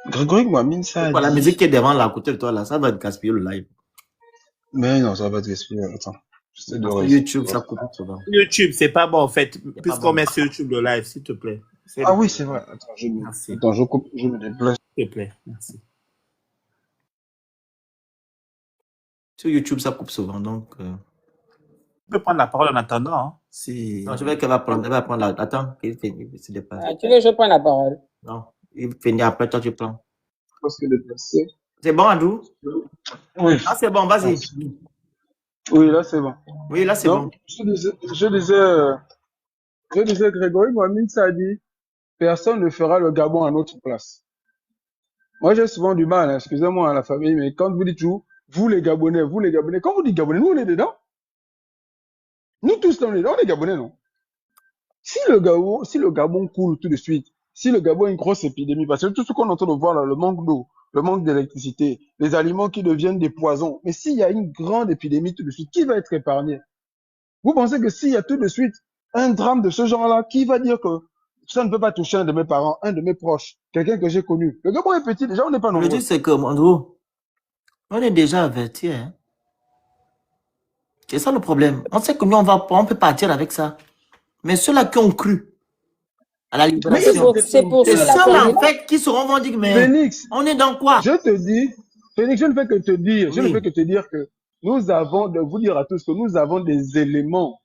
Grégory Ngwaminsa a Voilà, la dit, musique qui est devant là, à côté de toi, là, ça va te gaspiller le live. mais non, ça va te gaspiller, attends, j'essaie de Sur réussir. YouTube, ça coupe souvent. YouTube, c'est pas bon en fait. C'est pas Puisqu'on bon. met sur YouTube le live, s'il te plaît. Ah oui, c'est vrai, Merci. attends, je coupe, je me déplace. S'il te plaît, merci. Sur YouTube, ça coupe souvent, donc... Tu peux prendre la parole en attendant. Hein, si... Non, je vais qu'elle va prendre, la... Attends, il finit, il se dépasse. Ah, tu veux que je prenne la parole? Non, il finit après, toi tu prends. Parce que déplacer. C'est bon, Andrew? Oui. Ah, c'est bon, vas-y. Oui, là, c'est bon. Oui, là, c'est bon. Je disais, Grégory Ngwaminsa a dit, personne ne fera le Gabon à notre place. Moi, j'ai souvent du mal, hein, excusez-moi, à la famille, mais quand vous dites vous les Gabonais, quand vous dites Gabonais, nous, on est dedans. Nous tous, on est dedans, on est Gabonais, non? Si le Gabon coule tout de suite, si le Gabon a une grosse épidémie, parce que tout ce qu'on est en train de voir là, le manque d'eau, le manque d'électricité, les aliments qui deviennent des poisons, mais s'il y a une grande épidémie tout de suite, qui va être épargné? Vous pensez que s'il y a tout de suite un drame de ce genre-là, qui va dire que ça ne peut pas toucher un de mes parents, un de mes proches, quelqu'un que j'ai connu? Le Gabon est petit, déjà, on n'est pas Le nombreux. truc, c'est que, Andrew, on est déjà averti, hein. C'est ça le problème. On sait que nous, on peut partir avec ça. Mais ceux-là qui ont cru à la libération, c'est pour c'est ceux-là ceux-là, qu'on en fait, qui seront vont dire, mais Phoenix, on est dans quoi? je te dis, Phoenix, je ne fais que te dire, je ne Oui. fais que te dire que nous avons, de vous dire à tous que nous avons des éléments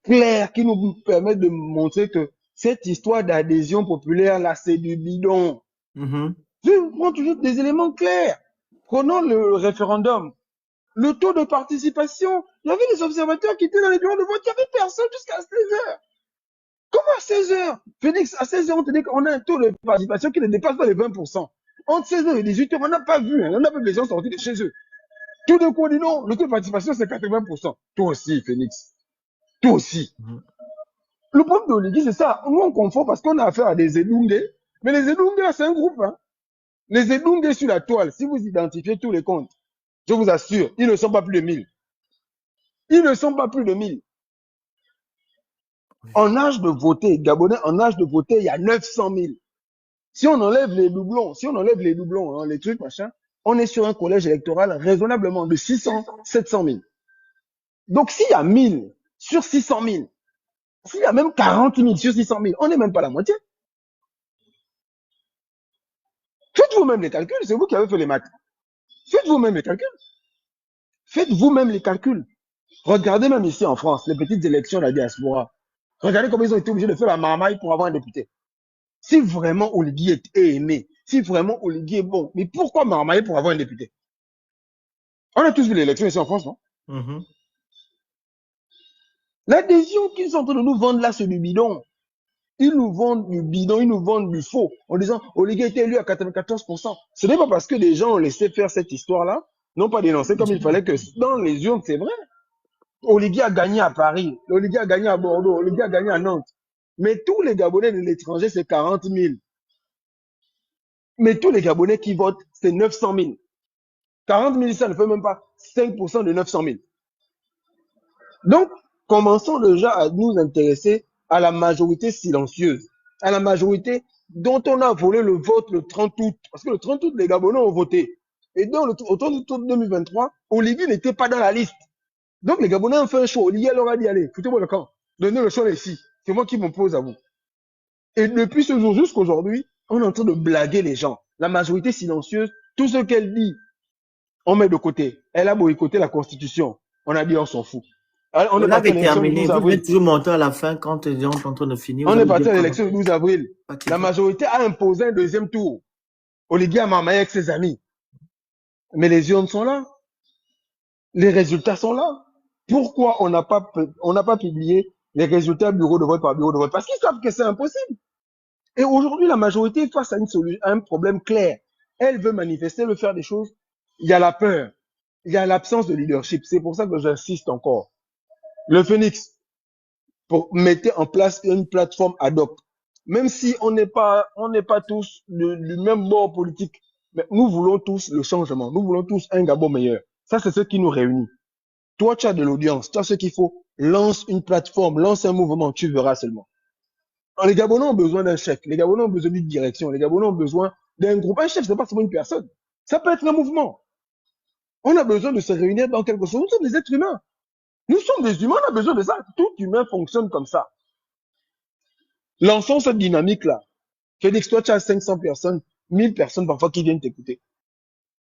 clairs qui nous permettent de montrer que cette histoire d'adhésion populaire, là, c'est du bidon. Je prends toujours des éléments clairs. Prenons le référendum. Le taux de participation, il y avait des observateurs qui étaient dans les bureaux de vote, il n'y avait personne jusqu'à 16 heures. Comment à 16 heures? Phoenix, à 16 heures, on te dit qu'on a un taux de participation qui ne dépasse pas les 20%. Entre 16 heures et 18 heures, on n'a pas vu, hein, on n'a pas vu les gens sortir de chez eux. Tout d'un coup, on dit non, le taux de participation, c'est 80%. Toi aussi, Phoenix. Toi aussi. Le problème de l'Oligui, c'est ça. Nous, on confond parce qu'on a affaire à des Edungé. Mais les Edungé, c'est un groupe. Hein. Les Edungé sur la toile, si vous identifiez tous les comptes, je vous assure, ils ne sont pas plus de 1000. Ils ne sont pas plus de 1000. En âge de voter, Gabonais, en âge de voter, il y a 900 000. Si on enlève les doublons, hein, les trucs, machin, on est sur un collège électoral raisonnablement de 600, 700 000. Donc, s'il y a 1000 sur 600 000, s'il y a même 40 000 sur 600 000, on n'est même pas la moitié. Faites vous-même les calculs, c'est vous qui avez fait les maths. Faites vous-même les calculs. Faites vous-même les calculs. Regardez même ici en France, les petites élections de la diaspora. Regardez comment ils ont été obligés de faire la marmaille pour avoir un député. Si vraiment Oligui est aimé, si vraiment Oligui est bon, mais pourquoi marmailler pour avoir un député? On a tous vu l'élection ici en France, non? L'adhésion qu'ils sont en train de nous vendre là, c'est du bidon. Ils nous vendent du bidon, ils nous vendent du faux, en disant Oligui a été élu à 94%. Ce n'est pas parce que des gens ont laissé faire cette histoire-là, n'ont pas dénoncé comme il fallait que dans les urnes, c'est vrai. Oligui a gagné à Paris, Oligui a gagné à Bordeaux, Oligui a gagné à Nantes. Mais tous les Gabonais de l'étranger, c'est 40 000. Mais tous les Gabonais qui votent, c'est 900 000. 40 000, ça ne fait même pas 5% de 900 000. Donc, commençons déjà à nous intéresser à la majorité silencieuse, à la majorité dont on a volé le vote le 30 août. Parce que le 30 août, les Gabonais ont voté. Et donc, au 30 août 2023, Oligui n'était pas dans la liste. Donc, les Gabonais ont fait un choix. Oligui leur a dit, allez, foutez-moi le camp. Donnez le choix ici. C'est moi qui m'oppose à vous. Et depuis ce jour jusqu'à aujourd'hui, on est en train de blaguer les gens. La majorité silencieuse, tout ce qu'elle dit, on met de côté. Elle a boycotté la Constitution. On a dit, on s'en fout. On est parti à l'élection du 12 Vous avril. êtes toujours monté à la fin quand les gens sont en train de finir. On est parti à l'élection du 12 avril. La majorité a imposé un deuxième tour. Oligui a marmaillé avec ses amis. Mais les urnes sont là. Les résultats sont là. Pourquoi on n'a pas publié les résultats bureau de vote par bureau de vote? Parce qu'ils savent que c'est impossible. Et aujourd'hui, la majorité est face à un problème clair. Elle veut manifester, elle veut faire des choses. Il y a la peur. Il y a l'absence de leadership. C'est pour ça que j'insiste encore. Le Phoenix, mettez en place une plateforme ad hoc. Même si on n'est pas tous du même bord politique, mais nous voulons tous le changement. Nous voulons tous un Gabon meilleur. Ça, c'est ce qui nous réunit. Toi, tu as de l'audience. Tu as ce qu'il faut. Lance une plateforme, lance un mouvement. Tu verras seulement. Alors, les Gabonais ont besoin d'un chef. Les Gabonais ont besoin d'une direction. Les Gabonais ont besoin d'un groupe. Un chef, c'est pas seulement une personne. Ça peut être un mouvement. On a besoin de se réunir dans quelque chose. Nous sommes des êtres humains. Nous sommes des humains, on a besoin de ça. Tout humain fonctionne comme ça. Lançons cette dynamique-là. Félix, toi, tu as 500 personnes, 1000 personnes parfois qui viennent t'écouter.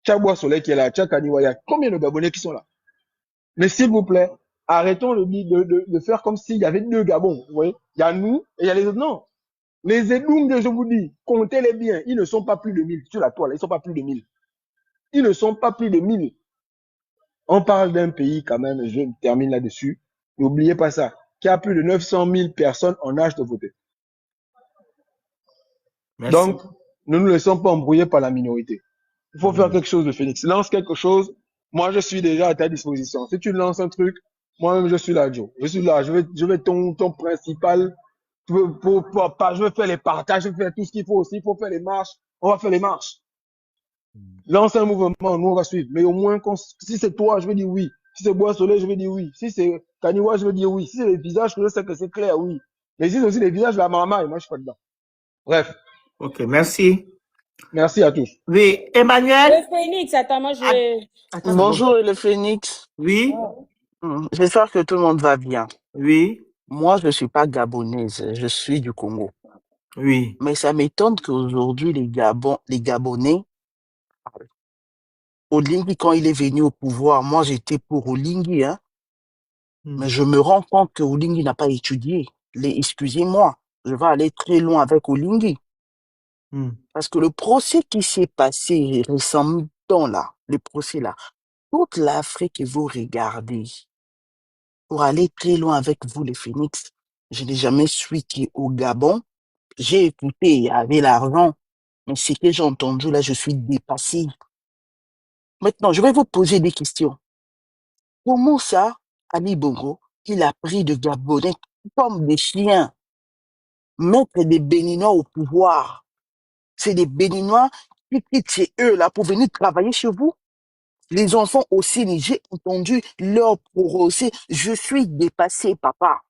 Tu as Bois Soleil qui est là, tu as Kaniwaya. Combien de Gabonais qui sont là? Mais s'il vous plaît, arrêtons de faire comme s'il y avait deux Gabons. Vous voyez? Il y a nous et il y a les autres. Non. Les Edungs, je vous dis, comptez-les bien. Ils ne sont pas plus de 1000 sur la toile. Ils ne sont pas plus de 1000. Ils ne sont pas plus de 1000. On parle d'un pays quand même, je termine là-dessus. N'oubliez pas ça, qui a plus de 900 000 personnes en âge de voter. Merci. Donc, ne nous laissons pas embrouiller par la minorité. Il faut faire quelque chose de Phoenix. Lance quelque chose. Moi, je suis déjà à ta disposition. Si tu lances un truc, moi-même, je suis là, Joe. Je suis là. Je vais ton principal. Je vais faire les partages, je vais faire tout ce qu'il faut aussi. Il faut faire les marches. On va faire les marches. Lance un mouvement, nous on va suivre. Mais au moins, si c'est toi, je vais dire oui. Si c'est Bois Soleil, je vais dire oui. Si c'est Kaniwa, je vais dire oui. Si c'est les visages, je sais que c'est clair, oui. Mais si c'est aussi les visages de la maman, et moi je suis pas dedans. Bref. Ok, merci. Merci à tous. Oui, Emmanuel. Le Phoenix, attends, moi je vais... Bonjour le Phoenix. Oui. J'espère que tout le monde va bien. Oui. Moi, je ne suis pas gabonaise, je suis du Congo. Oui. Mais ça m'étonne qu'aujourd'hui, les Gabonais, Olingi, quand il est venu au pouvoir, moi j'étais pour Olingi, hein. Mais je me rends compte que Olingi n'a pas étudié. Excusez-moi, je vais aller très loin avec Olingi. Parce que le procès qui s'est passé récemment là, le procès là, toute l'Afrique vous regardez. Pour aller très loin avec vous, les Phoenix, je n'ai jamais suivi au Gabon. J'ai écouté, il y avait l'argent. Mais ce que j'ai entendu là, je suis dépassé. Maintenant, je vais vous poser des questions. Comment ça, Ali Bongo, il a pris de Gabonais comme des chiens, mettre des Béninois au pouvoir? C'est des Béninois qui quittent chez eux là pour venir travailler chez vous? Les enfants aussi, j'ai entendu leur procès. Je suis dépassé, papa.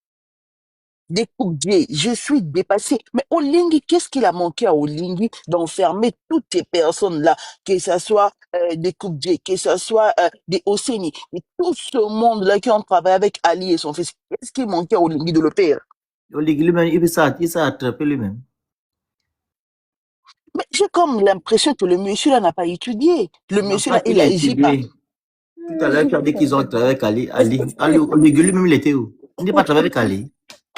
Découpé, je suis dépassé. Mais Olingi, qu'est-ce qu'il a manqué à Olingi d'enfermer toutes ces personnes-là, que ce soit des Koubdje, que ce soit des Oseni, et tout ce monde-là qui ont travaillé avec Ali et son fils? Qu'est-ce qui manquait à Olingi de le faire? Olingi lui-même, il s'est attrapé lui-même. Mais j'ai comme l'impression que le monsieur-là n'a pas étudié. Le monsieur-là, il a agi pas. Tout à l'heure, tu as dit qu'ils ont travaillé avec Ali. Olingi lui-même, il était où? Il n'est pas travaillé avec Ali.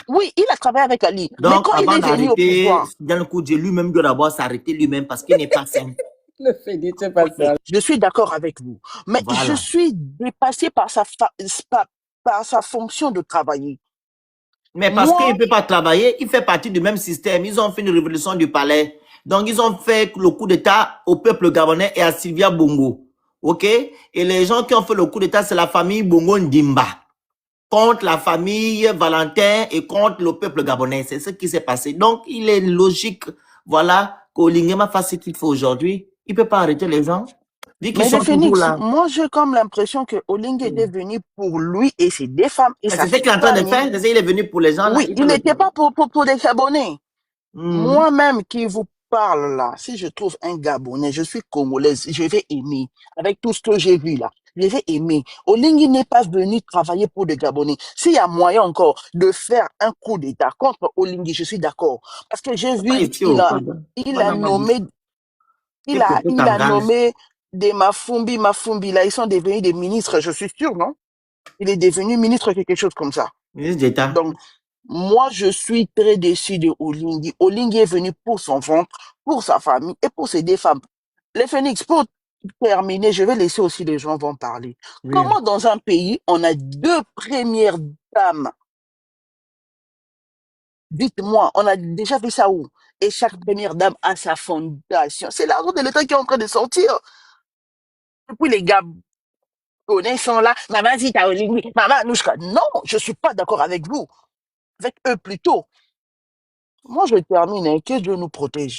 Oui, il a travaillé avec Ali. Donc, mais quand avant il est venu au pouvoir, dans le coup de lui-même doit d'abord s'arrêter lui-même parce qu'il n'est pas sain. Le Phoenix, c'est pas ça. Je suis d'accord avec vous. Mais Voilà. je suis dépassé par sa fonction de travailler. Mais parce qu'il ne peut pas travailler, il fait partie du même système. Ils ont fait une révolution du palais. Donc, ils ont fait le coup d'État au peuple gabonais et à Sylvia Bongo. OK? Et les gens qui ont fait le coup d'État, c'est la famille Bongo Ndimba. Contre la famille Valentin et contre le peuple gabonais. C'est ce qui s'est passé. Donc, il est logique, voilà, qu'Olingema fasse ce qu'il faut aujourd'hui. Il ne peut pas arrêter les gens. Mais le Phoenix, moi j'ai comme l'impression que Olingi était venu pour lui et ses deux femmes. Et c'est ce qu'il est en train de faire. Il est venu pour les gens. Oui, il n'était pas pour des Gabonais. Moi-même qui vous parle là, si je trouve un Gabonais, je suis congolaise, je vais aimer. Avec tout ce que j'ai vu là, je vais aimer. Olingi n'est pas venu travailler pour des Gabonais. S'il y a moyen encore de faire un coup d'État contre Olingi, je suis d'accord. Parce que j'ai vu, il a nommé... Il a nommé des Mafumbi là, ils sont devenus des ministres, je suis sûr, non? Il est devenu ministre quelque chose comme ça. Ministre d'État. Donc, moi, je suis très déçu de Olingi. Olingi est venu pour son ventre, pour sa famille et pour ses deux femmes. Les Phoenix, pour terminer, je vais laisser aussi les gens vont parler. Oui. Comment dans un pays, on a deux premières dames? Dites-moi, on a déjà vu ça où? Et chaque première dame a sa fondation. C'est l'argent de l'État qui est en train de sortir. Et puis les Gabonais sont là. Maman dit t'as Oligui. Maman Nouchka. Non, je ne suis pas d'accord avec vous. Avec eux plutôt. Moi, je termine. Hein, que Dieu nous protège.